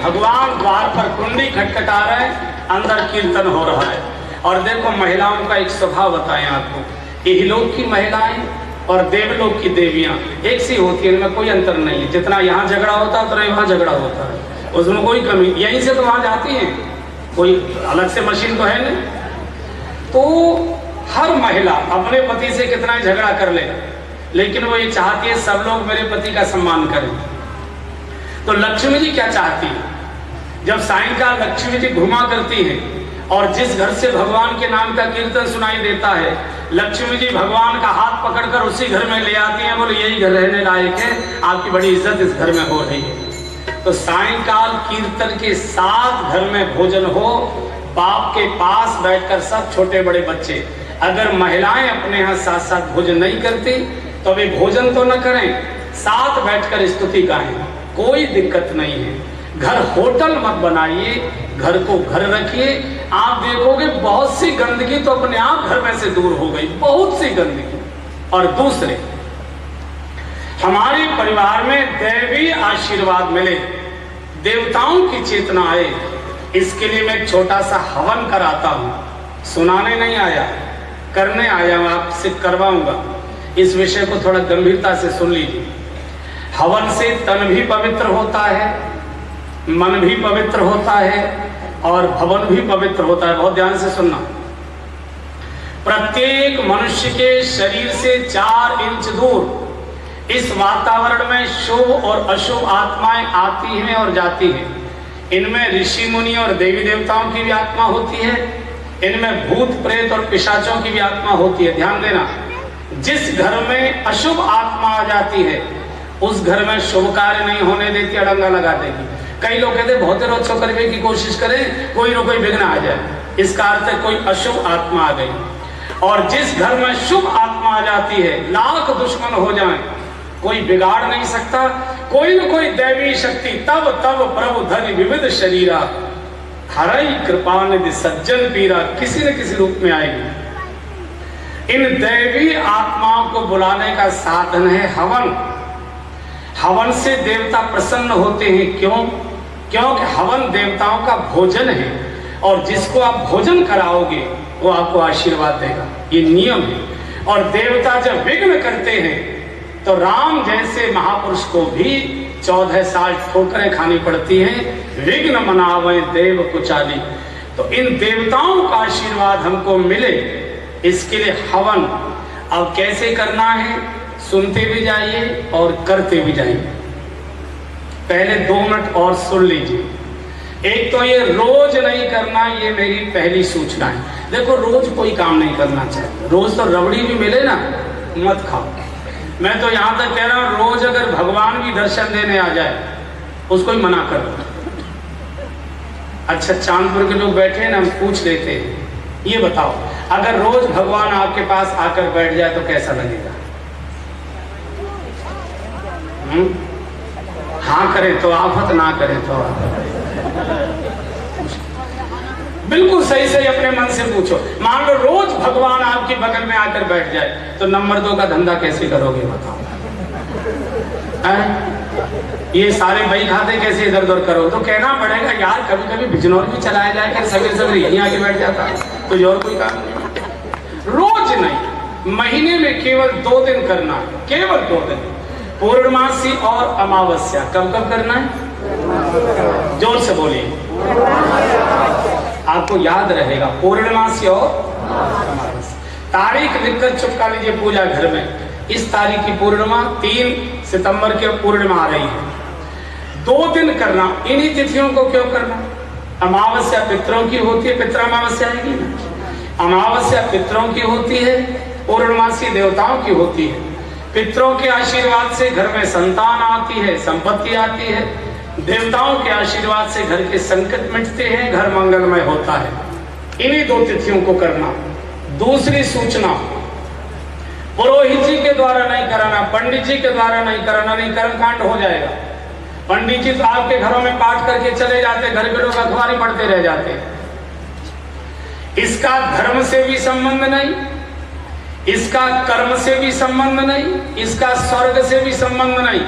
भगवान द्वार पर कुंडी खटखटा रहे, अंदर कीर्तन हो रहा है। और देखो महिलाओं का एक स्वभाव बताएं आपको, इहलोक की महिलाएं और देवलोक की देवियां एक सी होती है, इनमें कोई अंतर नहीं है। जितना यहाँ झगड़ा होता है उतना वहाँ झगड़ा होता है, उसमें कोई कमी। यहीं से तो वहाँ जाती है, कोई अलग से मशीन तो है नहीं। तो हर महिला अपने पति से कितना ही झगड़ा कर ले, लेकिन वो ये चाहती है सब लोग मेरे पति का सम्मान करें। तो लक्ष्मी जी क्या चाहती है? जब सायंकाल लक्ष्मी जी घुमा करती है और जिस घर से भगवान के नाम का कीर्तन सुनाई देता है, लक्ष्मी जी भगवान का हाथ पकड़कर उसी घर में ले आती हैं। बोले यही घर रहने लायक है, आपकी बड़ी इज्जत इस घर में हो रही है। तो सायंकाल कीर्तन के साथ घर में भोजन हो, बाप के पास बैठकर सब छोटे बड़े बच्चे, अगर महिलाएं अपने यहाँ साथ साथ भोजन नहीं करती तो वे भोजन तो न करें, साथ बैठकर स्तुति गाएं, कोई दिक्कत नहीं है। घर होटल मत बनाइए, घर को घर रखिए। आप देखोगे बहुत सी गंदगी तो अपने आप घर में से दूर हो गई, बहुत सी गंदगी। और दूसरे, हमारे परिवार में दैवी आशीर्वाद मिले, देवताओं की चेतना आए, इसके लिए मैं छोटा सा हवन कराता हूं। सुनाने नहीं आया, करने आया हूं, आपसे करवाऊंगा। इस विषय को थोड़ा गंभीरता से सुन लीजिए। हवन से तन भी पवित्र होता है, मन भी पवित्र होता है और भवन भी पवित्र होता है। बहुत ध्यान से सुनना। प्रत्येक मनुष्य के शरीर से 4 इंच दूर इस वातावरण में शुभ और अशुभ आत्माएं आती हैं और जाती हैं। इनमें ऋषि मुनि और देवी देवताओं की भी आत्मा होती है, इनमें भूत प्रेत और पिशाचों की भी आत्मा होती है। ध्यान देना, जिस घर में अशुभ आत्मा आ जाती है उस घर में शुभ कार्य नहीं होने देती, अड़ंगा लगा देगी। कई लोग कहते बहुत रोत्सव करने की कोशिश करें, कोई ना कोई विघ्न आ जाए, इसका अर्थ है कोई अशुभ आत्मा आ गई। और जिस घर में शुभ आत्मा आ जाती है, लाख दुश्मन हो जाएं, कोई बिगाड़ नहीं सकता। कोई न कोई दैवी शक्ति तब तब प्रभु धन विविध शरीरा, हरई कृपा निधि सज्जन पीरा, किसी न किसी रूप में आएगी। इन दैवी आत्माओं को बुलाने का साधन है हवन। हवन से देवता प्रसन्न होते हैं। क्यों? क्योंकि हवन देवताओं का भोजन है और जिसको आप भोजन कराओगे वो आपको आशीर्वाद देगा, ये नियम है। और देवता जब विघ्न करते हैं तो राम जैसे महापुरुष को भी 14 साल ठोकरें खानी पड़ती हैं। विघ्न मनावे देव कुचाली। तो इन देवताओं का आशीर्वाद हमको मिले, इसके लिए हवन अब कैसे करना है, सुनते भी जाइए और करते भी जाइए। पहले 2 मिनट और सुन लीजिए। एक तो ये रोज नहीं करना, ये मेरी पहली सूचना है। देखो रोज कोई काम नहीं करना चाहिए, रोज तो रबड़ी भी मिले ना मत खाओ। मैं तो यहाँ तक कह रहा हूँ रोज अगर भगवान भी दर्शन देने आ जाए उसको ही मना कर दो। अच्छा चांदपुर के लोग बैठे हैं ना, हम पूछ लेते हैं, ये बताओ अगर रोज भगवान आपके पास आकर बैठ जाए तो कैसा लगेगा? हाँ करें तो आफत, ना करें तो आफत। बिल्कुल सही सही अपने मन से पूछो। मान लो रोज भगवान आपके बगल में आकर बैठ जाए तो नंबर 2 का धंधा कैसे करोगे बताओ? ये सारे बही खाते कैसे इधर उधर करो? तो कहना पड़ेगा यार कभी कभी बिजनौर भी चलाया जाए, क्या सवेरे सवेरे यहीं आके बैठ जाता तो और कोई काम नहीं। रोज नहीं, महीने में केवल 2 दिन करना है, केवल 2 दिन, पूर्णमासी और अमावस्या। कब कब करना है? जोर से बोलिए, आपको याद रहेगा। पूर्णमासी और अमावस्या, तारीख लिखकर चिपका लीजिए पूजा घर में। इस तारीख की पूर्णिमा 3 सितंबर की पूर्णिमा आ रही है। 2 दिन करना। इन्हीं तिथियों को क्यों करना? अमावस्या पितरों की होती है, पितृ अमावस्या आएगी ना, अमावस्या पितरों की होती है, पूर्णमासी देवताओं की होती है। पितरों के आशीर्वाद से घर में संतान आती है, संपत्ति आती है। देवताओं के आशीर्वाद से घर के संकट मिटते हैं, घर मंगलमय होता है। इन्हीं 2 तिथियों को करना। दूसरी सूचना, पुरोहित जी के द्वारा नहीं कराना, पंडित जी के द्वारा नहीं कराना, नहीं कर्मकांड हो जाएगा। पंडित जी तो आपके घरों में पाठ करके चले जाते, घर के लोग अखबारी पढ़ते रह जाते। इसका धर्म से भी संबंध नहीं, इसका कर्म से भी संबंध नहीं, इसका स्वर्ग से भी संबंध नहीं।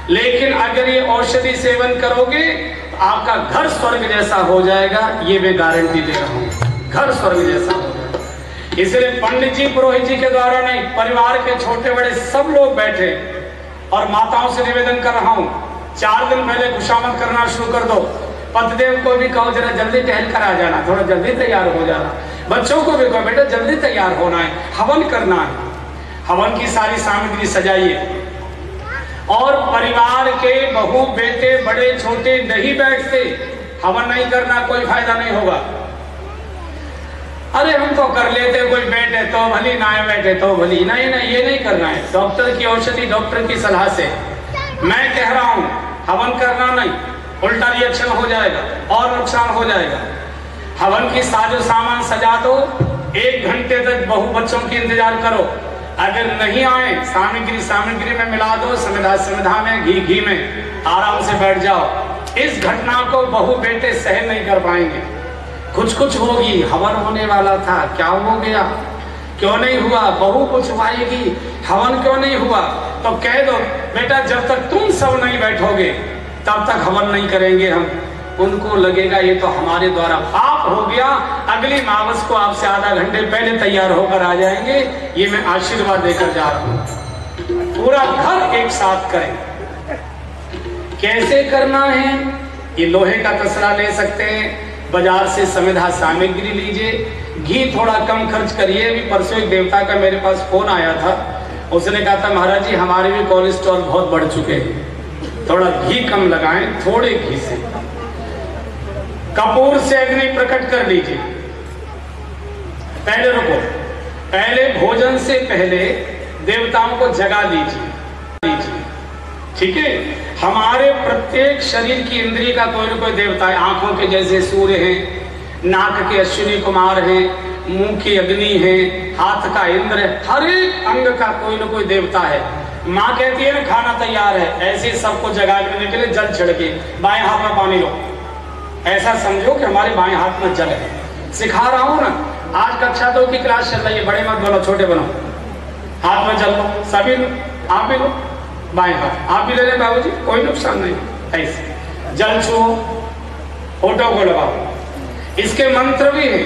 लेकिन अगर ये औषधि सेवन करोगे तो आपका घर स्वर्ग जैसा हो जाएगा, ये मैं गारंटी दे रहा हूं, घर स्वर्ग जैसा हो जाएगा। इसलिए पंडित जी पुरोहित जी के द्वारा नहीं, परिवार के छोटे बड़े सब लोग बैठे। और माताओं से निवेदन कर रहा हूं 4 दिन पहले खुशामद करना शुरू कर दो। पतिदेव को भी कहो जरा जल्दी टहल कर आ जाना, थोड़ा जल्दी तैयार हो जाना। बच्चों को भी कहो बेटा जल्दी तैयार होना है, हवन करना है। हवन की सारी सामग्री सजाइए। और परिवार के बहू बेटे बड़े छोटे नहीं बैठते, हवन नहीं करना, कोई फायदा नहीं होगा। अरे हम तो कर लेते, कोई बैठे तो भली, ना बैठे तो भली। नहीं नहीं, ये नहीं करना है। डॉक्टर की औषधि, डॉक्टर की सलाह से मैं कह रहा हूं हवन करना नहीं, उल्टा रिएक्शन हो जाएगा और नुकसान हो जाएगा। हवन की साजो सामान सजा दो, 1 घंटे तक बहू बच्चों की इंतजार करो। अगर नहीं आए सामग्री में मिला दो, समिधा में, घी में, आराम से बैठ जाओ। इस घटना को बहू बेटे सहन नहीं कर पाएंगे। कुछ होगी, हवन होने वाला था, क्या हो गया, क्यों नहीं हुआ, बहू कुछ पाएगी, हवन क्यों नहीं हुआ? तो कह दो बेटा जब तक तुम सब नहीं बैठोगे तब तक हवन नहीं करेंगे हम। उनको लगेगा ये तो हमारे द्वारा पाप हो गया, अगली मावस को आपसे आधा घंटे पहले तैयार होकर आ जाएंगे। ये मैं आशीर्वाद देकर जा रहा हूं। पूरा घर एक साथ करें। कैसे करना है? ये लोहे का तसला ले सकते हैं, बाजार से समिधा सामग्री लीजिए, घी थोड़ा कम खर्च करिए। अभी परसों एक देवता का मेरे पास फोन आया था, उसने कहा था महाराज जी हमारे भी कोलेस्ट्रॉल बहुत बढ़ चुके हैं, थोड़ा घी कम लगाएं, थोड़े घी से। कपूर से अग्नि प्रकट कर लीजिए। पहले रुको, पहले भोजन से पहले देवताओं को जगा लीजिए, ठीक है। हमारे प्रत्येक शरीर की इंद्रिय का कोई न कोई देवता है। आंखों के जैसे सूर्य हैं, नाक के अश्विनी कुमार हैं, मुंह की अग्नि है, हाथ का इंद्र है, हर एक अंग का कोई न कोई देवता है। माँ कहती है ना खाना तैयार है, ऐसे सबको जगाने के लिए जल छिड़के, बाएं हाथ में पानी लो, ऐसा समझो कि हमारे बाएं हाथ में जल है। सिखा रहा हूं ना, आज कक्षा 2 की क्लास चल रही है, बड़े मत बनो, छोटे बनो। हाथ में जल लो, सभी आप भी लो, बाएं हाथ आप भी ले लें बाबूजी, कोई नुकसान नहीं। ऐसे जल छुओ, फोटो को लगाओ। इसके मंत्र भी है,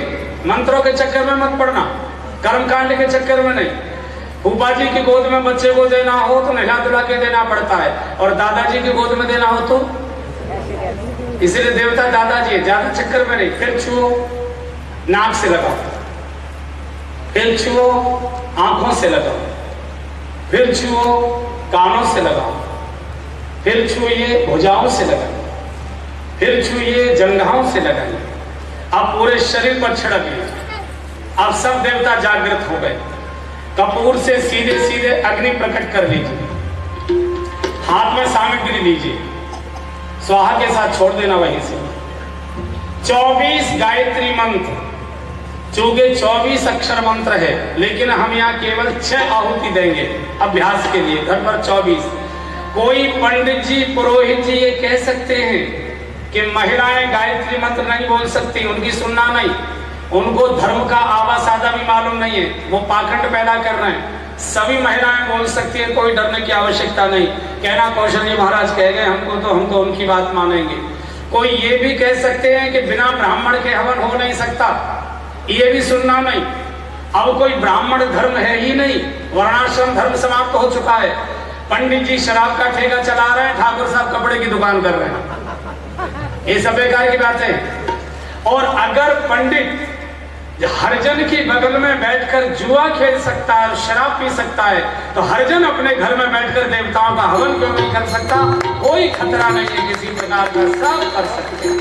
मंत्रों के चक्कर में मत पड़ना, कर्मकांड के चक्कर में नहीं। फूफा जी की गोद में बच्चे को देना हो तो नहला धुला के देना पड़ता है, और दादाजी की गोद में देना हो तो, इसलिए देवता दादाजी है, ज्यादा चक्कर में नहीं। फिर छुओ, नाक से लगाओ, फिर छुओ, आंखों से लगाओ, फिर छुओ, कानों से लगाओ, फिर छूइए भुजाओं से लगाइए, फिर छूइए जंघाओं से लगाइए, अब पूरे शरीर पर छिड़किए। अब सब देवता जागृत हो गए। कपूर से सीधे सीधे अग्नि प्रकट कर लीजिए, हाथ में सामग्री लीजिए, स्वाहा के साथ छोड़ देना वहीं से। 24 गायत्री मंत्र, चूंकि 24 अक्षर मंत्र है, लेकिन हम यहाँ केवल 6 आहुति देंगे अभ्यास के लिए, घर पर 24। कोई पंडित जी पुरोहित जी ये कह सकते हैं कि महिलाएं गायत्री मंत्र नहीं बोल सकती, उनकी सुनना नहीं, उनको धर्म का आवा सादा भी मालूम नहीं है, वो पाखंड पैदा कर रहे हैं। सभी महिलाएं बोल सकती है, कोई डरने की आवश्यकता नहीं। कहना कौशल जी महाराज कह गए हमको तो हम तो उनकी बात मानेंगे। कोई ये भी कह सकते हैं कि बिना ब्राह्मण के हवन हो नहीं सकता, ये भी सुनना नहीं। अब कोई ब्राह्मण धर्म है ही नहीं, वर्णाश्रम धर्म समाप्त हो चुका है। पंडित जी शराब का ठेका चला रहे हैं, ठाकुर साहब कपड़े की दुकान कर रहे हैं, ये सब बेकार की बातें हैं। और अगर पंडित हरिजन की बगल में बैठकर जुआ खेल सकता है और शराब पी सकता है, तो हरिजन अपने घर में बैठकर देवताओं का हवन क्यों नहीं कर सकता? कोई खतरा नहीं है किसी प्रकार का, सब कर सकते हैं,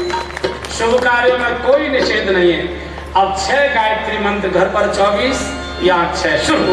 शुभ कार्यों में कोई निषेध नहीं है। अब 6 गायत्री मंत्र घर पर 24 या 6 शुरू।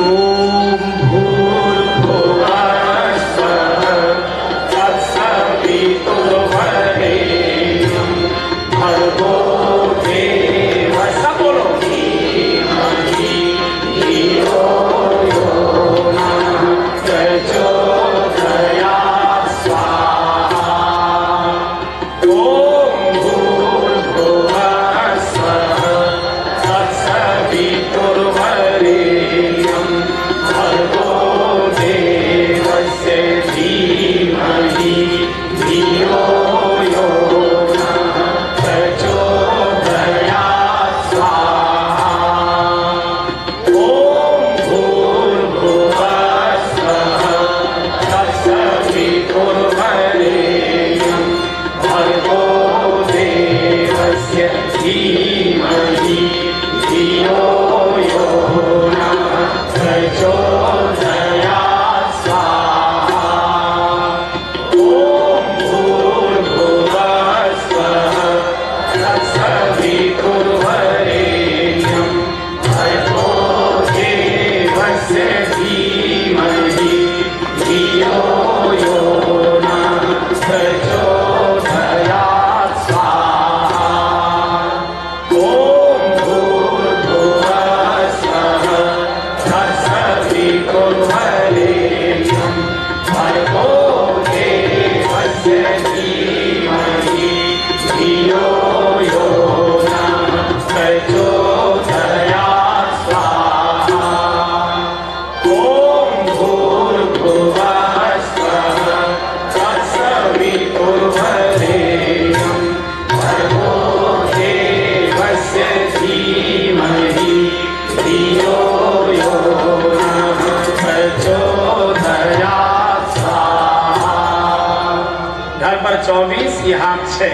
यहाँ 6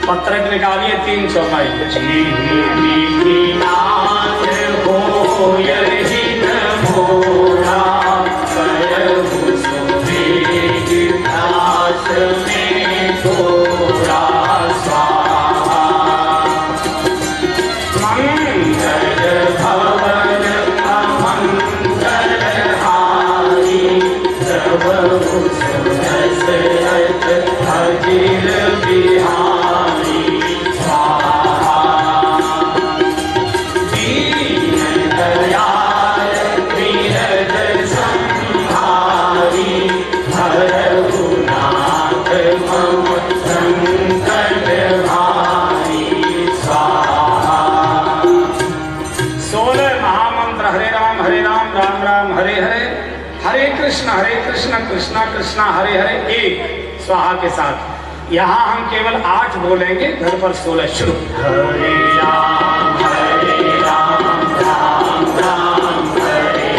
पत्रक निकालिए 3 चौपाई। कृष्णा कृष्णा हरे हरे 1 स्वाहा के साथ। यहाँ हम केवल 8 बोलेंगे, घर पर 16 शुरू। हरे राम राम राम हरे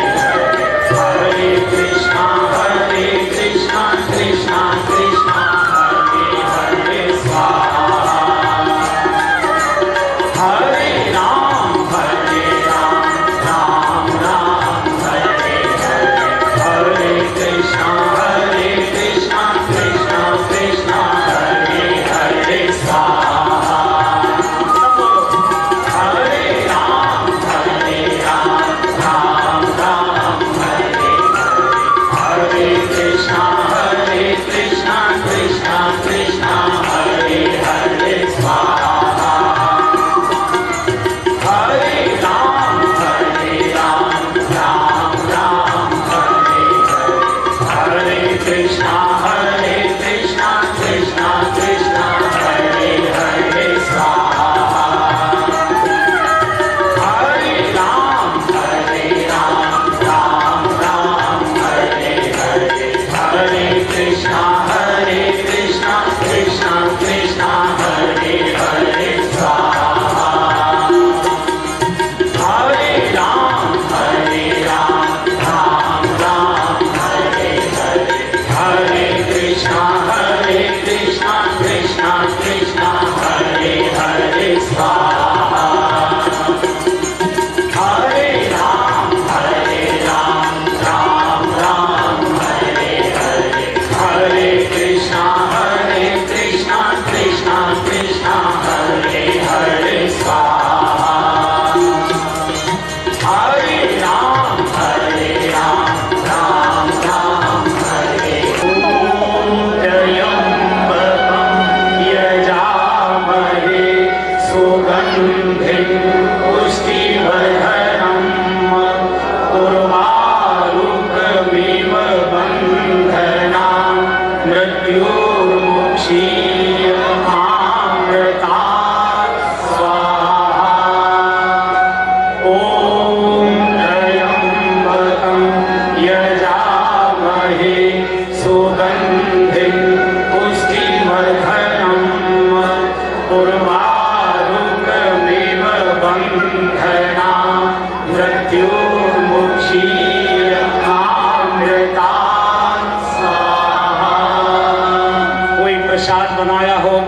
हरे कृष्णा कृष्णा कृष्णा हरे हरे स्वाहा। हरे राम राम राम हरे हरे कृष्णा कृष्णा कृष्णा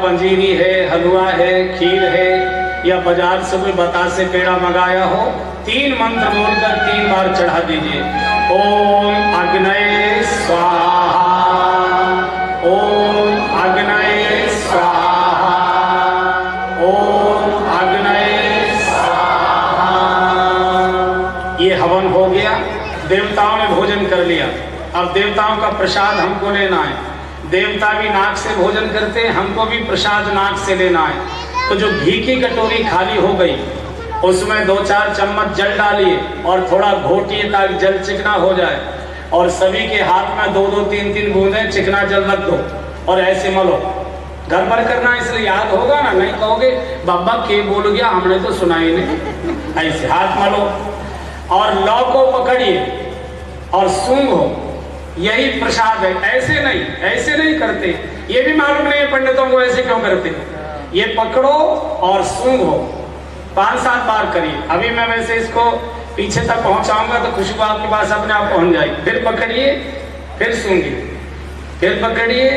पंजीरी है, हलवा है, खीर है, या बाजार से कोई बतासे पेड़ा मंगाया हो, 3 मंत्र बोलकर 3 बार चढ़ा दीजिए। ओम अग्नये स्वाहा, ओम अग्नये स्वाहा, ओम अग्नये स्वाहा। ये हवन हो गया, देवताओं ने भोजन कर लिया। अब देवताओं का प्रसाद हमको लेना है। देवता भी नाक से भोजन करते हैं, हमको भी प्रसाद नाक से लेना है। तो जो घी की कटोरी खाली हो गई, उसमें 2-4 चम्मच जल डालिए और थोड़ा घोटिए ताकि जल चिकना हो जाए, और सभी के हाथ में 2-2, 3-3 बूंदें चिकना जल रख दो और ऐसे मलो। घर पर करना इसलिए याद होगा ना, नहीं कहोगे बाबा के बोल गया, हमने तो सुना ही नहीं। ऐसे हाथ मलो और लौ को पकड़िए और सूंघो, यही प्रसाद है। ऐसे नहीं करते, ये भी मालूम नहीं है पंडितों को ऐसे क्यों करते। ये पकड़ो और सूंघो, 5-7 बार करिए। अभी मैं वैसे इसको पीछे तक पहुंचाऊंगा तो खुशबू आपके पास अपने आप पहुंच जाएगी। फिर पकड़िए, फिर सूंघिए, फिर पकड़िए,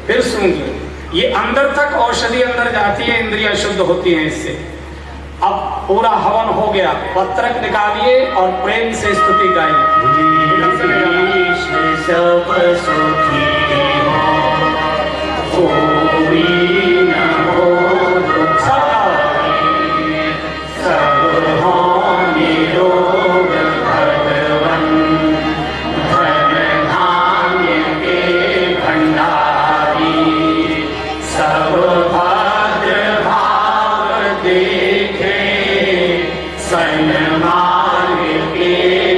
फिर सूंघिए। ये अंदर तक औषधि अंदर जाती है, इंद्रियां शुद्ध होती हैं इससे। अब पूरा हवन हो गया, पत्रक निकालिए और प्रेम से स्तुति गाइए। सब सुखी हो, कोई न हो दुखाई, सब हो निरोग भगवन, धन धान्य के भंडारी, सब भद्र भाव देखे, सन्मान के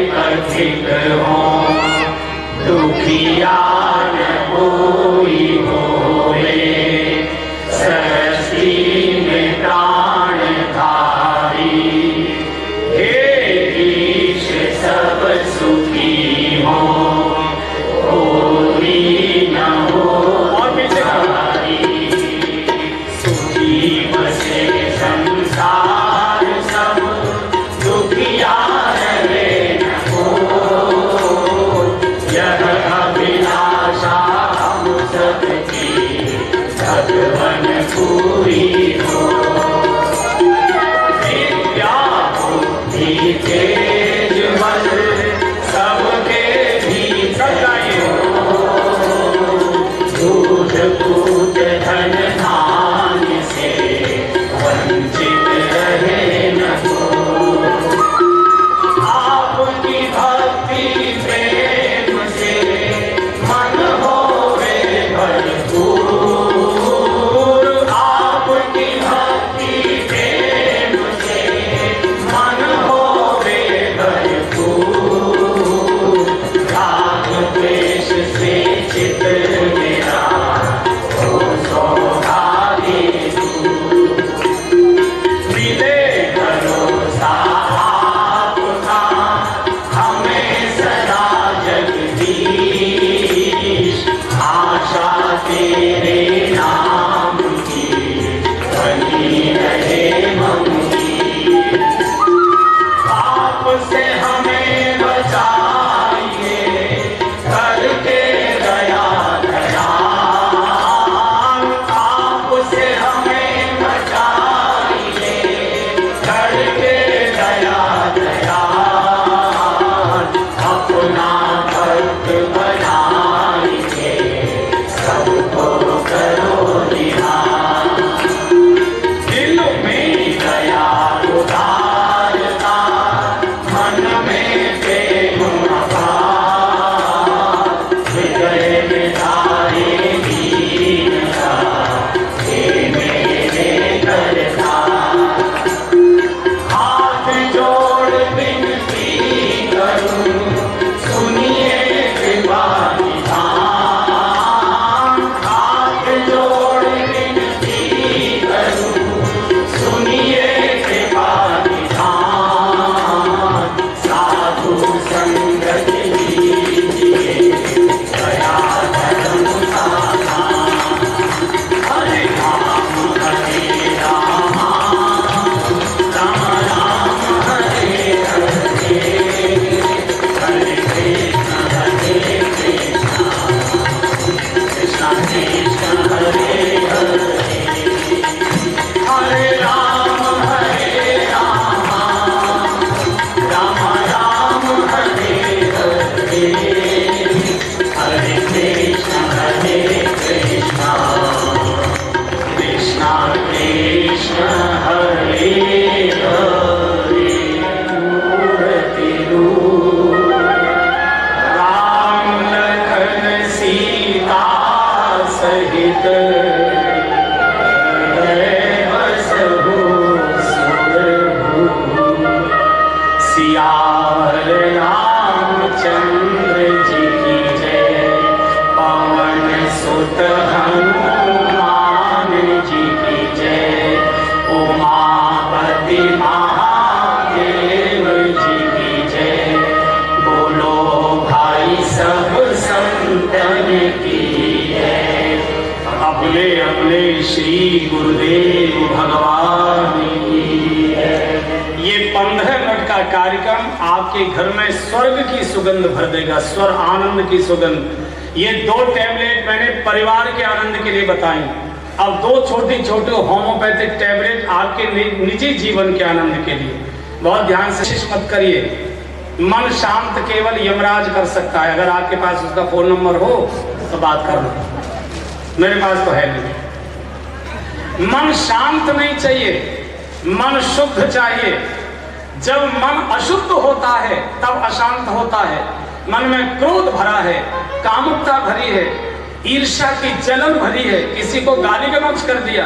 पथिक हो, दुखिया न कोई होए, सृष्टि में प्राण धारी, हे ईश सब सुखी हो, कोई न हो दुखाई, सुखी बसे संसार सब, दुखिया रहे न कोई। संगति लीजिए दया धर्म साधा। हरे राम राम राम हरे हरे, हरे कृष्ण कृष्ण कृष्ण हरे हरे, हरे राम राम राम हरे हरे, हरे कृष्ण कृष्ण कृष्ण हरे हरे। मूर्ति रूप राम लखन सीता सहित बसहु सुरभूप। सिया रामचंद्र जी की जय, पवन सुत हनुमान जी की जय, उमापति महादेव जी की जय। बोलो भाई सब संतन की जय। अपने अपने श्री गुरुदेव भगवान की जय। ये 15 मिनट का कार्यक्रम आपके घर में स्वर्ग की सुगंध भर देगा, स्वर आनंद की सुगंध। ये 2 टैबलेट मैंने परिवार के आनंद के लिए बताई। अब 2 छोटी छोटी होम्योपैथिक टैबलेट आपके निजी जीवन के आनंद के लिए। बहुत ध्यान से मत करिए। मन शांत केवल यमराज कर सकता है। अगर आपके पास उसका फोन नंबर हो तो बात कर लो, मेरे पास तो है नहीं। मन शांत नहीं चाहिए, मन शुद्ध चाहिए। जब मन अशुद्ध होता है तब अशांत होता है। मन में क्रोध भरा है, कामुकता भरी है, ईर्ष्या की जलन भरी है, किसी को गाली गलौज कर दिया,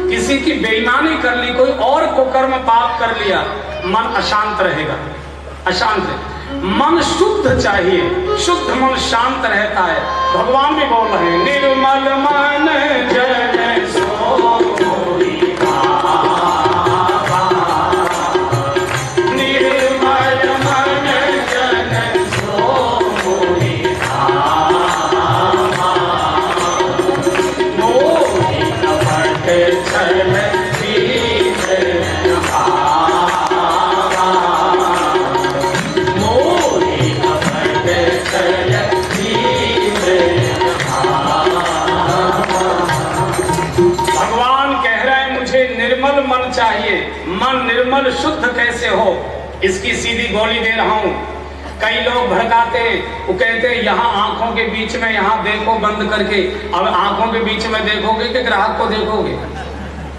किसी की बेईमानी कर ली, कोई और को कर्म पाप कर लिया, मन अशांत रहेगा, अशांत है। मन शुद्ध चाहिए, शुद्ध मन शांत रहता है। भगवान भी बोल रहे हैं, निर्मल मन जन सोई भावा, निर्मल मन जन सोई भावा, मोहि न भट छल बीच भावा, मोहि न भट छल बीच भगवान कह रहे हैं मुझे निर्मल मन चाहिए। मन निर्मल शुद्ध कैसे हो, इसकी सीधी गोली दे रहा हूं। कई लोग भड़काते, वो कहते हैं यहाँ आंखों के बीच में, यहाँ देखो बंद करके। अब आंखों के बीच में देखोगे कि ग्राहक को देखोगे?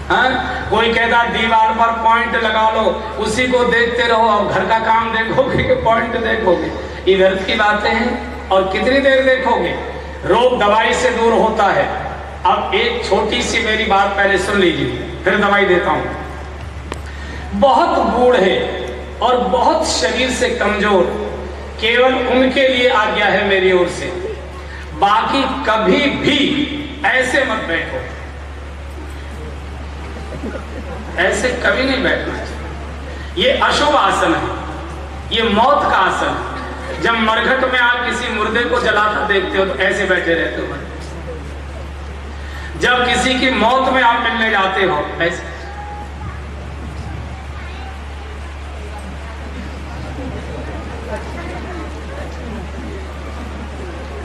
हाँ? कोई कहता दीवार पर पॉइंट लगा लो, उसी को देखते रहो, अब घर का काम देखोगे कि पॉइंट देखोगे? ये व्यर्थ की बातें हैं। और कितनी देर देखोगे? रोग दवाई से दूर होता है। अब एक छोटी सी मेरी बात पहले सुन लीजिए, फिर दवाई देता हूं। बहुत बूढ़े और बहुत शरीर से कमजोर, केवल उनके लिए आज्ञा है मेरी ओर से। बाकी कभी भी ऐसे मत बैठो, ऐसे कभी नहीं बैठना चाहिए। ये अशुभ आसन है, ये मौत का आसन है। जब मरघट में आप किसी मुर्दे को जलाता देखते हो तो ऐसे बैठे रहते हो। जब किसी की मौत में आप मिलने जाते हो ऐसे।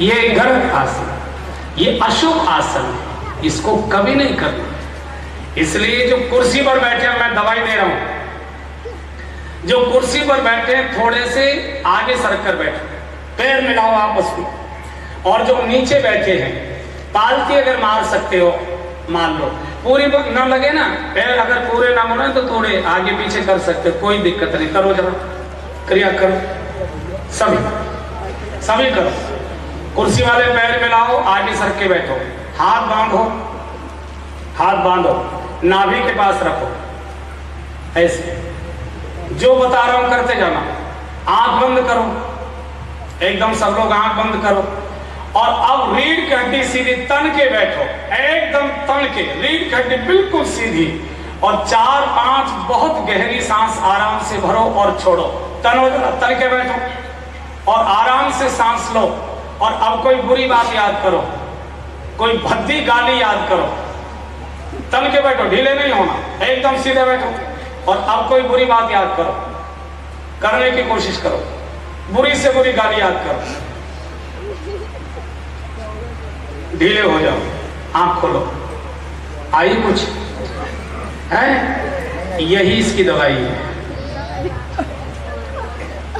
ये गलत आसन, ये अशुभ आसन है, इसको कभी नहीं करना। इसलिए जो कुर्सी पर बैठे हैं, मैं दवाई दे रहा हूं, जो कुर्सी पर बैठे हैं थोड़े से आगे सरक कर बैठो, पैर मिलाओ आपस में। और जो नीचे बैठे हैं, पालती अगर मार सकते हो मार लो, पूरी ना लगे ना, पैर अगर पूरे ना होना तो थोड़े आगे पीछे कर सकते हो, कोई दिक्कत नहीं। करो जरा, क्रिया करो, सभी करो। कुर्सी वाले पैर मिलाओ, आगे सर के बैठो, हाथ बांधो, हाथ बांधो, नाभि के पास रखो, ऐसे जो बता रहा हूं करते जाना। आंख बंद करो, एकदम सब लोग आंख बंद करो। और अब रीढ़ की हड्डी सीधी तन के बैठो, एकदम तन के, रीढ़ की हड्डी बिल्कुल सीधी। और 4-5 बहुत गहरी सांस आराम से भरो और छोड़ो। तन के बैठो, से सांस लो और अब कोई बुरी बात याद करो, कोई भद्दी गाली याद करो, तन के बैठो, ढीले नहीं होना, एकदम सीधे बैठो और अब कोई बुरी बात याद करो, करने की कोशिश करो, बुरी से बुरी गाली याद करो, ढीले हो जाओ, आंख खोलो, आई कुछ है? यही इसकी दवाई है,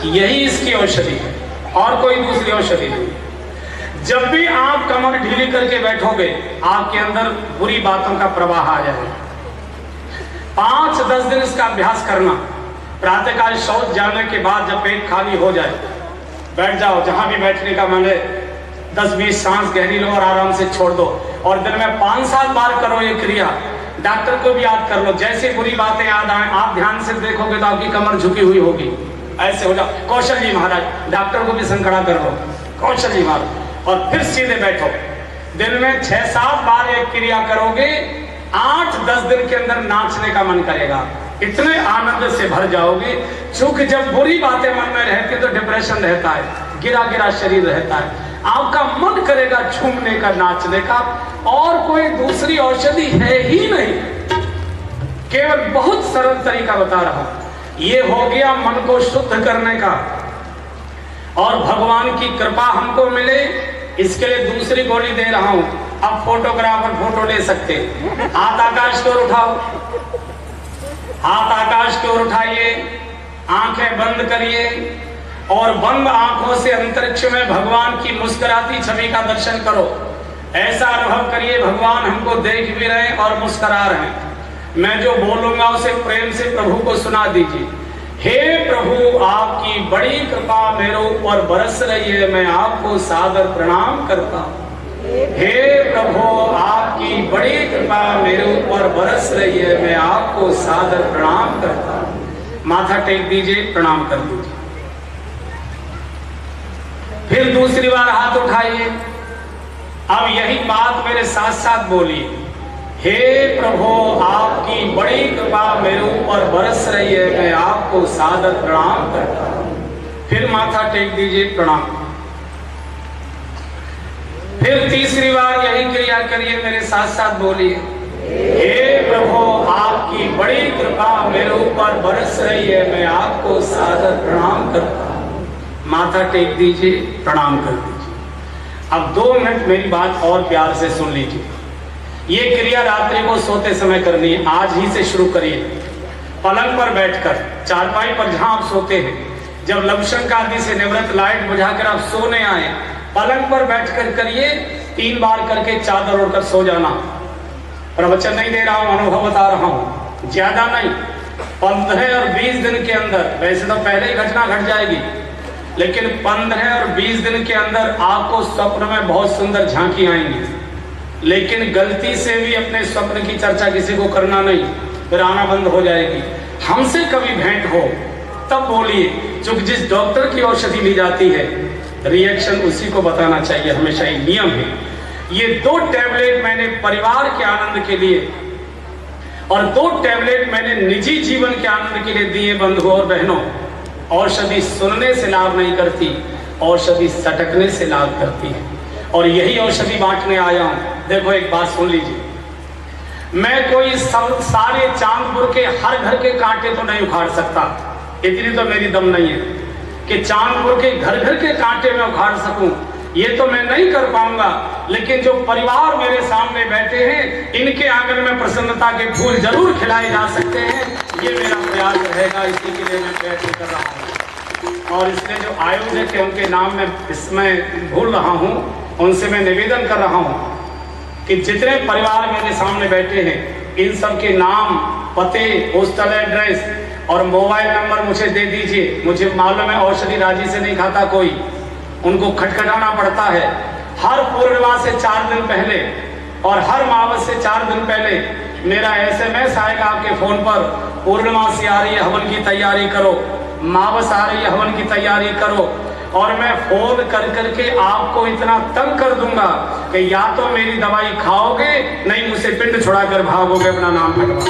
यही इसकी औषधि है, और कोई दूसरी औषधि नहीं। जब भी आप कमर ढीली करके बैठोगे आपके अंदर बुरी बातों का प्रवाह आ जाएगा। 5-10 दिन इसका अभ्यास करना। प्रातःकाल शौच जाने के बाद जब पेट खाली हो जाए बैठ जाओ, जहां भी बैठने का मन है, 10-20 सांस गहरी लो और आराम से छोड़ दो, और दिन में 5-7 बार करो ये क्रिया। डॉक्टर को भी याद कर लो, जैसे बुरी बातें याद आए आप ध्यान से देखोगे तो आपकी कमर झुकी हुई होगी, ऐसे हो जाओ। कौशल जी महाराज, डॉक्टर को भी संकड़ा कर लो, कौशल जी महाराज, और फिर सीधे बैठो। दिन में 6-7 बार एक क्रिया करोगे, 8-10 दिन के अंदर नाचने का मन करेगा, इतने आनंद से भर जाओगे। चूंकि जब बुरी बातें मन में रहती तो डिप्रेशन रहता है, गिरा गिरा शरीर रहता है, आपका मन करेगा झूमने का, नाचने का, और कोई दूसरी औषधि है ही नहीं। केवल बहुत सरल तरीका बता रहा हूं। ये हो गया मन को शुद्ध करने का, और भगवान की कृपा हमको मिले इसके लिए दूसरी गोली दे रहा हूं। अब फोटोग्राफर फोटो ले सकते, हाथ आकाश की ओर उठाओ, हाथ आकाश की ओर उठाइए, आंखें बंद करिए और बंद आंखों से अंतरिक्ष में भगवान की मुस्कुराती छवि का दर्शन करो। ऐसा अनुभव करिए भगवान हमको देख भी रहे और मुस्कुरा रहे हैं। मैं जो बोलूंगा उसे प्रेम से प्रभु को सुना दीजिए। हे प्रभु, आपकी बड़ी कृपा मेरे ऊपर बरस रही है, मैं आपको सादर प्रणाम करता हूँ। हे प्रभु, आपकी बड़ी कृपा मेरे ऊपर बरस रही है, मैं आपको सादर प्रणाम करता हूँ। माथा टेक दीजिए, प्रणाम कर दीजिए। फिर दूसरी बार हाथ उठाइए। अब यही बात मेरे साथ साथ बोलिए। हे प्रभु, आपकी बड़ी कृपा मेरे ऊपर बरस रही है, मैं आपको सादर प्रणाम करता हूं। फिर माथा टेक दीजिए, प्रणाम। फिर तीसरी बार यही क्रिया करिए, मेरे साथ साथ बोलिए। हे प्रभु, आपकी बड़ी कृपा मेरे ऊपर बरस रही है, मैं आपको सादर प्रणाम करता हूं। माथा टेक दीजिए, प्रणाम कर दीजिए। अब 2 मिनट मेरी बात और प्यार से सुन लीजिए। ये क्रिया रात्रि को सोते समय करनी है, आज ही से शुरू करिए। पलंग पर बैठकर, चारपाई पर जहां आप सोते हैं, जब लवशंक आदि से निवृत्त लाइट बुझाकर आप सोने आए, पलंग पर बैठकर करिए। 3 बार करके चादर ओढ़कर सो जाना। प्रवचन नहीं दे रहा हूं, अनुभव बता रहा हूं, ज्यादा नहीं। 15 और 20 दिन के अंदर, वैसे तो पहले ही घटना घट जाएगी, लेकिन 15 और 20 दिन के अंदर आपको स्वप्न में बहुत सुंदर झांकी आएंगी। लेकिन गलती से भी अपने स्वप्न की चर्चा किसी को करना नहीं, फिर आना बंद हो जाएगी। हमसे कभी भेंट हो तब बोलिए, क्योंकि जिस डॉक्टर की औषधि ली जाती है रिएक्शन उसी को बताना चाहिए, हमेशा एक नियम है। ये 2 टैबलेट मैंने परिवार के आनंद के लिए और 2 टैबलेट मैंने निजी जीवन के आनंद के लिए दिए बंधुओं और बहनों। औषधि सुनने से लाभ नहीं करती, औषधि सटकने से लाभ करती है, और यही औषधि बांटने आया हूं। देखो एक बात सुन लीजिए, मैं कोई सारे चांदपुर के हर घर के कांटे तो नहीं उखाड़ सकता, इतनी तो मेरी दम नहीं है कि चांदपुर के घर घर के कांटे में उखाड़ सकूं, ये तो मैं नहीं कर पाऊंगा। लेकिन जो परिवार मेरे सामने बैठे हैं, इनके आंगन में प्रसन्नता के फूल जरूर खिलाए जा सकते हैं, ये मेरा प्रयास रहेगा। इसी के लिए मैं प्रयत्न कर रहा हूँ। और इसमें जो आयोजक है उनके नाम में इसमें भूल रहा हूँ, उनसे मैं निवेदन कर रहा हूँ कि जितने परिवार मेरे सामने बैठे हैं, इन सब के नाम, पते, पोस्टल एड्रेस और मोबाइल नंबर मुझे दे दीजिए। मुझे मालूम है औषधि राजी से नहीं खाता कोई, उनको खटखटाना पड़ता है। हर पूर्णिमा से 4 दिन पहले और हर मावस से 4 दिन पहले मेरा SMS आएगा आपके फोन पर, पूर्णिमा से आ रही है, हवन की तैयारी करो, मावस आ रही है, हवन की तैयारी करो। और मैं फोन कर करके आपको इतना तंग कर दूंगा कि या तो मेरी दवाई खाओगे, नहीं मुझसे पिंड छुड़ाकर भागोगे अपना नाम हटवा।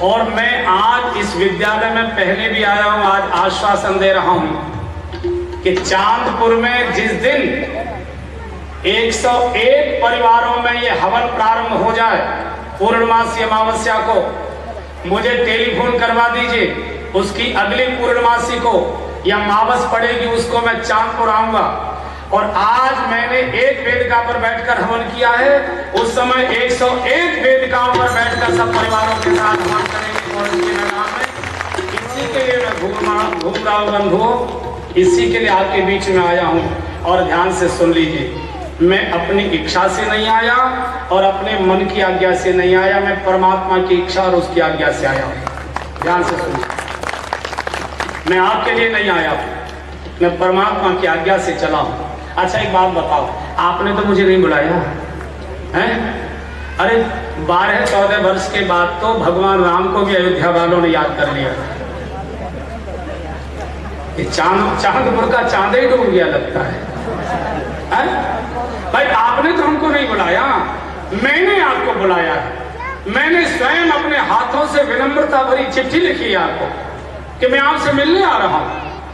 और मैं आज इस विद्यालय में पहले भी आया हूं, आज आश्वासन दे रहा हूं कि चांदपुर में जिस दिन 101 परिवारों में ये हवन प्रारंभ हो जाए पूर्णमासी अमावस्या को, मुझे टेलीफोन करवा दीजिए। उसकी अगली पूर्णमासी को या मावस पड़ेगी उसको मैं चांदपुर आऊंगा। और आज मैंने एक वेदिका पर बैठकर हवन किया है, उस समय 101 वेदिकाओं पर बैठकर सब परिवारों के साथ हवन करेंगे कॉलेज के मैदान में। इसी के लिए मैं घूम रहा हूँ बंधुओं, इसी के लिए आपके बीच में आया हूँ। और ध्यान से सुन लीजिए, मैं अपनी इच्छा से नहीं आया और अपने मन की आज्ञा से नहीं आया, मैं परमात्मा की इच्छा और उसकी आज्ञा से आया हूँ। ध्यान से सुनिए, मैं आपके लिए नहीं आया हूँ, मैं परमात्मा की आज्ञा से चला हूँ। अच्छा एक बात बताओ, आपने तो मुझे नहीं बुलाया है? अरे 12-14 वर्ष के बाद तो भगवान राम को भी अयोध्या वालों ने याद कर लिया। ये चांदपुर का चांद ही डूब गया लगता है। भाई आपने तो हमको नहीं बुलाया, मैंने आपको बुलाया है। मैंने स्वयं अपने हाथों से विनम्रता भरी चिट्ठी लिखी है आपको कि मैं आपसे मिलने आ रहा हूं,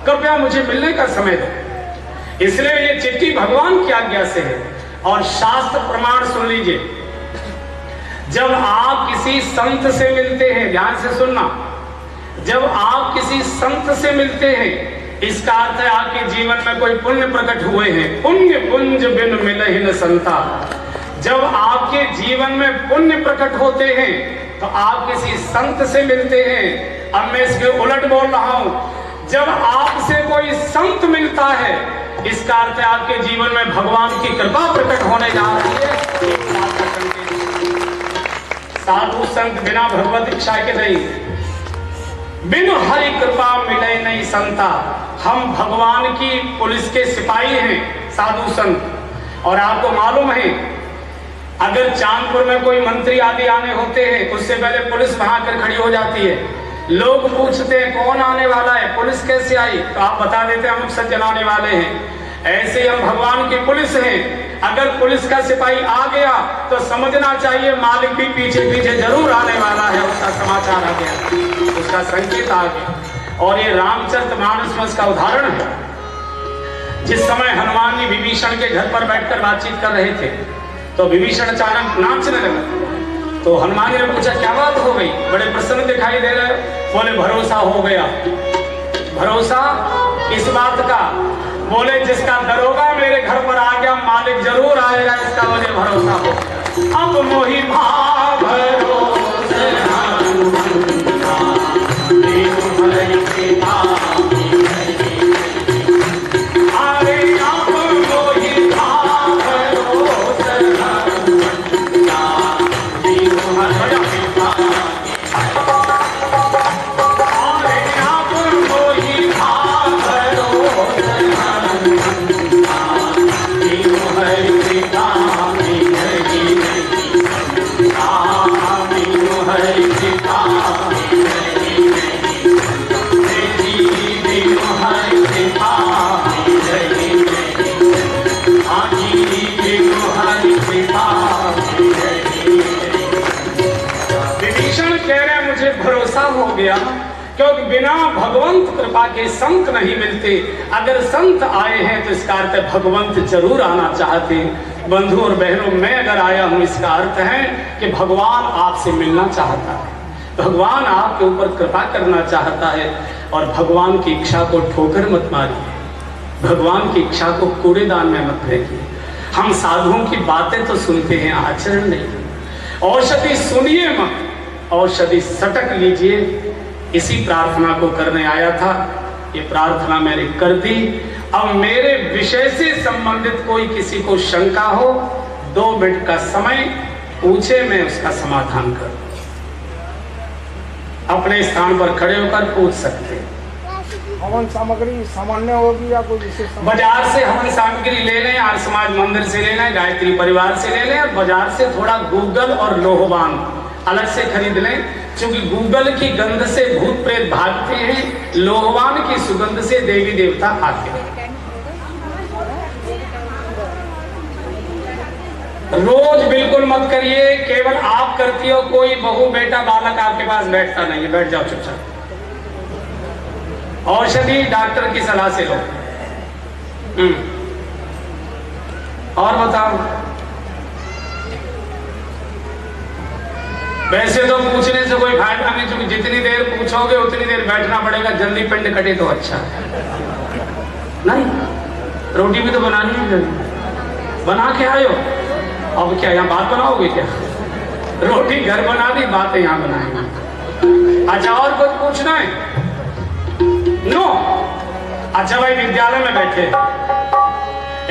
कृपया मुझे मिलने का समय दो। इसलिए ये चिट्ठी भगवान की आज्ञा से है। और शास्त्र प्रमाण सुन लीजिए, जब आप किसी संत से मिलते हैं, ध्यान से सुनना, जब आप किसी संत से मिलते हैं इसका अर्थ है आपके जीवन में कोई पुण्य प्रकट हुए हैं। पुण्य पुंज बिन मिलहि न संता। जब आपके जीवन में पुण्य प्रकट होते हैं तो आप किसी संत से मिलते हैं। अब मैं इसके उलट बोल रहा हूं, जब आपसे कोई संत मिलता है इसका अर्थ है आपके जीवन में भगवान की कृपा प्रकट होने जा रही है। साधु संत बिना भगवत इच्छा के नहीं, बिन हरि कृपा मिले नहीं संता। हम भगवान की पुलिस के सिपाही हैं साधु संत। और आपको मालूम है, अगर चांदपुर में कोई मंत्री आदि आने होते हैं उससे पहले पुलिस वहां कर खड़ी हो जाती है। लोग पूछते हैं कौन आने वाला है, पुलिस कैसे आई, तो आप बता देते हैं हम सज्जन आने वाले हैं। ऐसे हम भगवान की पुलिस हैं। अगर पुलिस का सिपाही आ गया तो समझना चाहिए मालिक भी पीछे पीछे जरूर आने वाला है, उसका समाचार आ गया, उसका संकेत आ गया। और ये रामचरितमानस में उसका उदाहरण है। जिस समय हनुमान जी विभीषण के घर पर बैठकर बातचीत कर रहे थे तो विभीषण अचानक नाचने लगा। तो हनुमान जी ने पूछा क्या बात हो गई, बड़े प्रसन्न दिखाई दे रहे। बोले भरोसा हो गया। भरोसा किस बात का? बोले जिसका दरोगा मेरे घर पर आ गया मालिक जरूर आएगा, इसका मुझे भरोसा हो गया। अब मोहि भाव क्योंकि बिना भगवंत कृपा के संत नहीं मिलते। अगर संत आए हैं तो इसका अर्थ है भगवंत जरूर आना चाहते। बंधु और बहनों, मैं अगर आया हूं इसका अर्थ है कि भगवान आपसे मिलना चाहता है, भगवान आपके ऊपर कृपा करना चाहता है। और भगवान की इच्छा को ठोकर मत मारिए, भगवान की इच्छा को कूड़ेदान में मत फेंकिए। हम साधुओं की बातें तो सुनते हैं, आचरण नहीं। औषधि सुनिए मत, औषधि सटक लीजिए। इसी प्रार्थना को करने आया था, ये प्रार्थना मैंने कर दी। अब मेरे विषय से संबंधित कोई किसी को शंका हो, 2 मिनट का समय पूछे, मैं उसका समाधान करूं। अपने स्थान पर खड़े होकर पूछ सकते हैं। हवन सामग्री सामान्य होगी या कोई विशेष? बाजार से हवन सामग्री ले लें, आर्य समाज मंदिर से ले लें, गायत्री परिवार से ले लें। और बाजार से थोड़ा गूगल और लोहवान अलग से खरीद लें, क्योंकि गूगल की गंध से भूत प्रेत भागते हैं, लोहवान की सुगंध से देवी देवता आते हैं। रोज बिल्कुल मत करिए, केवल आप करती हो, कोई बहू बेटा बालक आपके पास बैठता नहीं है, बैठ जाओ चुपचाप। औषधि डॉक्टर की सलाह से लो, और बताओ, वैसे तो पूछने से कोई फायदा नहीं, क्योंकि जितनी देर पूछोगे उतनी देर बैठना पड़ेगा, जल्दी पिंड कटे तो अच्छा नहीं। रोटी भी तो बनानी है, बना के आयो, अब क्या यहाँ बात बनाओगे क्या? रोटी घर बना दी, बातें यहाँ बनाएंगे। अच्छा और कुछ पूछना है? नो। अच्छा भाई, विद्यालय में बैठे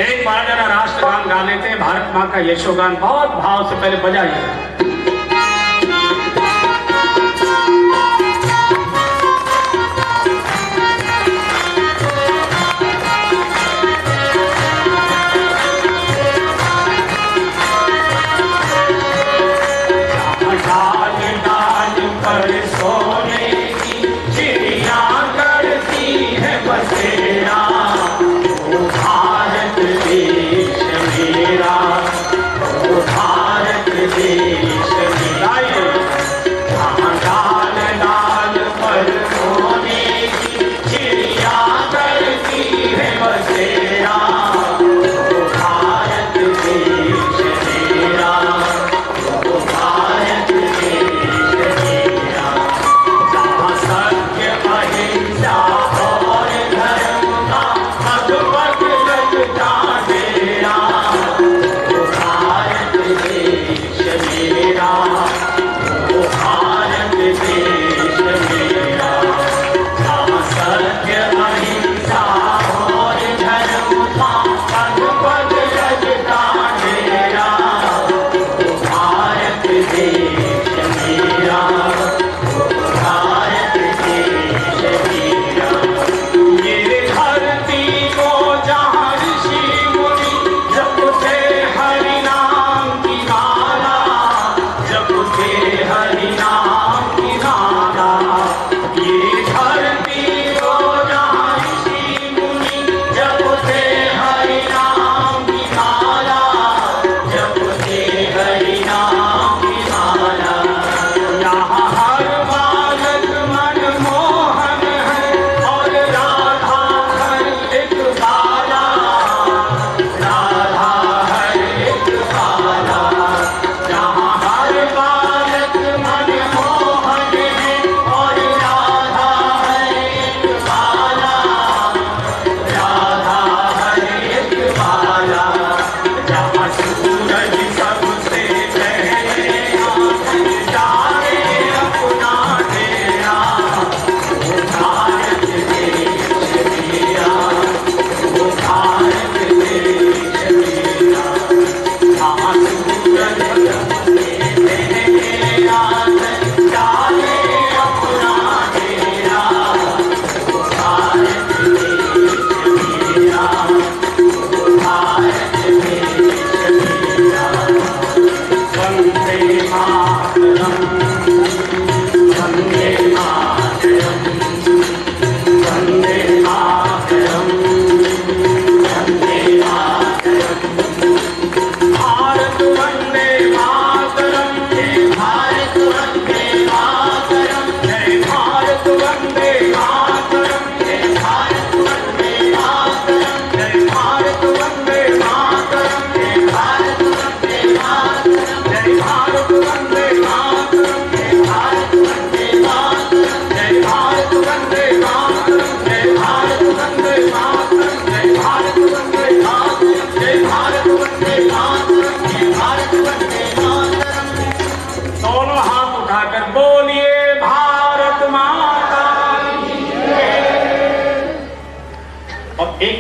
एक बार जरा राष्ट्रगान गा लेते हैं, भारत माँ का यशोगान, बहुत भाव से पहले बजाइए।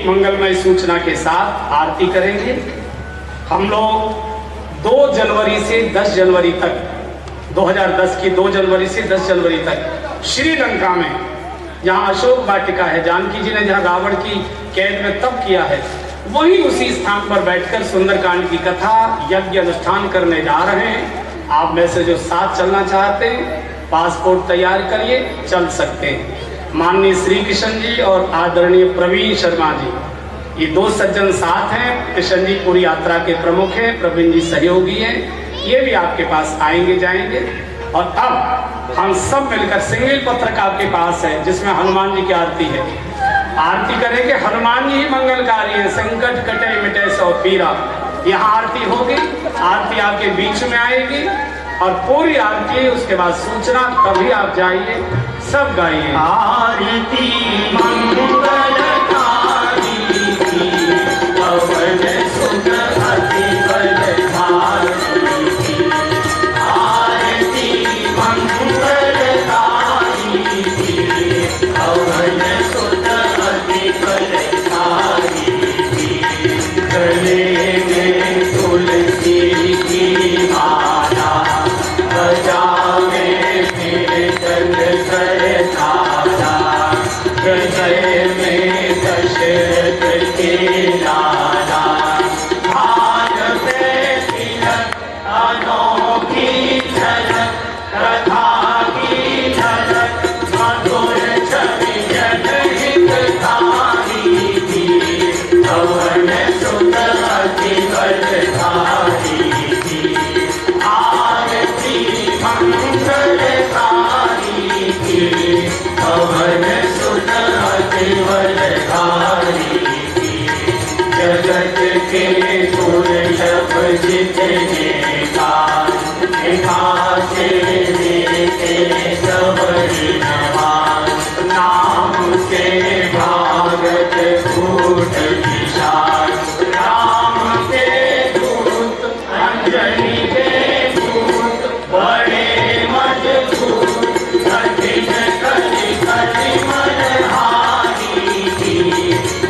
मंगलमय सूचना के साथ आरती करेंगे। हम लोग 2 जनवरी से 10 जनवरी तक 2010 की 2 जनवरी से 10 जनवरी तक श्रीलंका में, जहाँ अशोक वाटिका है, जानकी जी ने जहाँ रावण की कैद में तप किया है, वहीं उसी स्थान पर बैठकर सुंदरकांड की कथा यज्ञ अनुष्ठान करने जा रहे हैं। आप में से जो साथ चलना चाहते हैं, पासपोर्ट तैयार करिए, चल सकते हैं। माननीय श्री कृष्ण जी और आदरणीय प्रवीण शर्मा जी, ये 2 सज्जन साथ हैं। कृष्ण जी पूरी यात्रा के प्रमुख हैं, प्रवीण जी सहयोगी हैं, ये भी आपके पास आएंगे जाएंगे। और अब हम सब मिलकर सिंगल पत्रक आपके पास है जिसमें हनुमान जी की आरती है। आरती करेंगे। हनुमान जी ही मंगलकारी है। संकट कटे मिटे सौ पीरा। यहाँ आरती होगी, आरती आपके बीच में आएगी और पूरी आरती, उसके बाद सूचना, तभी आप जाइए, सब गाइए। आरती मंगलकारी की, पवन सुत अति बलधारी की। आरती मंगलकारी की, पवन सुत अति बलधारी की। गले में तुलसी की माला, बजावे कीर्तन करतारा। हृदय में दशरथ के लाला, भाल पे तिलक अनोखी झलक, कथा की झलक मधुर छवि जनहितकारी की। पवन सुत अति बलधारी की। आरती मंगलकारी की, पवन सुत अति बलधारी की। जगत के दुर्लभ जितने का, से देते सबरी नवाज। नाम से भागत कूट विशाल, राम के दूत अंजनी के दूत, बड़े मजबूत कठिन कलि कलि मनहारी की।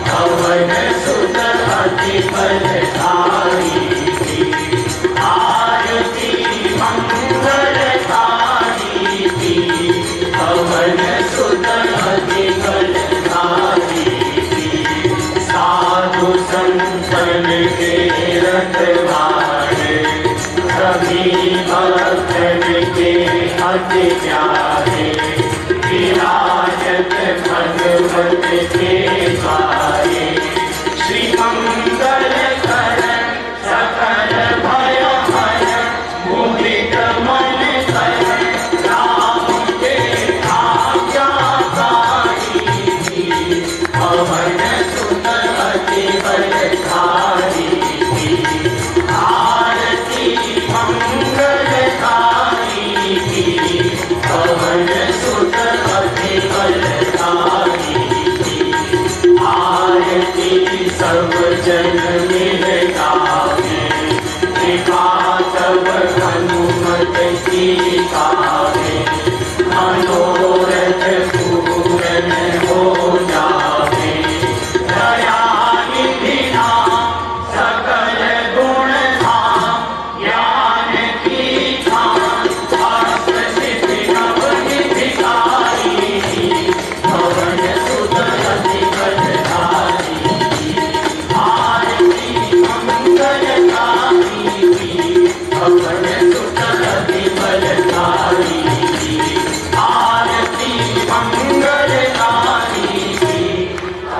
पवन सुत अति बलधारी की। आरती मंगलकारी की, पवन सुत अति बलधारी की। साधु संतन के रखवारे, सभी भक्तन के अति प्यारे। विराजत भगवत के द्वारे, श्री मंगल करण सकल भय हरण। मुदित मन करण राम के आज्ञाकारी की। पवन सुत अति बलधारी की। आरती मंगलकारी की, पवन सुत अति बलधारी की। आरती सब जन मिल गावे, कृपा सब हनुमत की गावे। मनोरथ पूर्ण हो जावे, दया निधि नाम सकल गुण धाम। ज्ञान की खान हस्त सिद्धि नव निधिकारी की। पवन सुत अति बलधारी की। आरती मंगलकारी की, पवन सुत अति बलधारी की। आरती मंगलकारी की,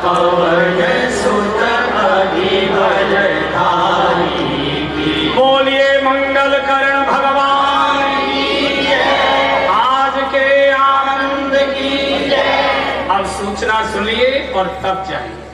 पवन सुत अति बलधारी की। बोलिए मंगल करण भगवान की जय। आज के आनंद की जय। अब सूचना सुनिए और तब जाइए।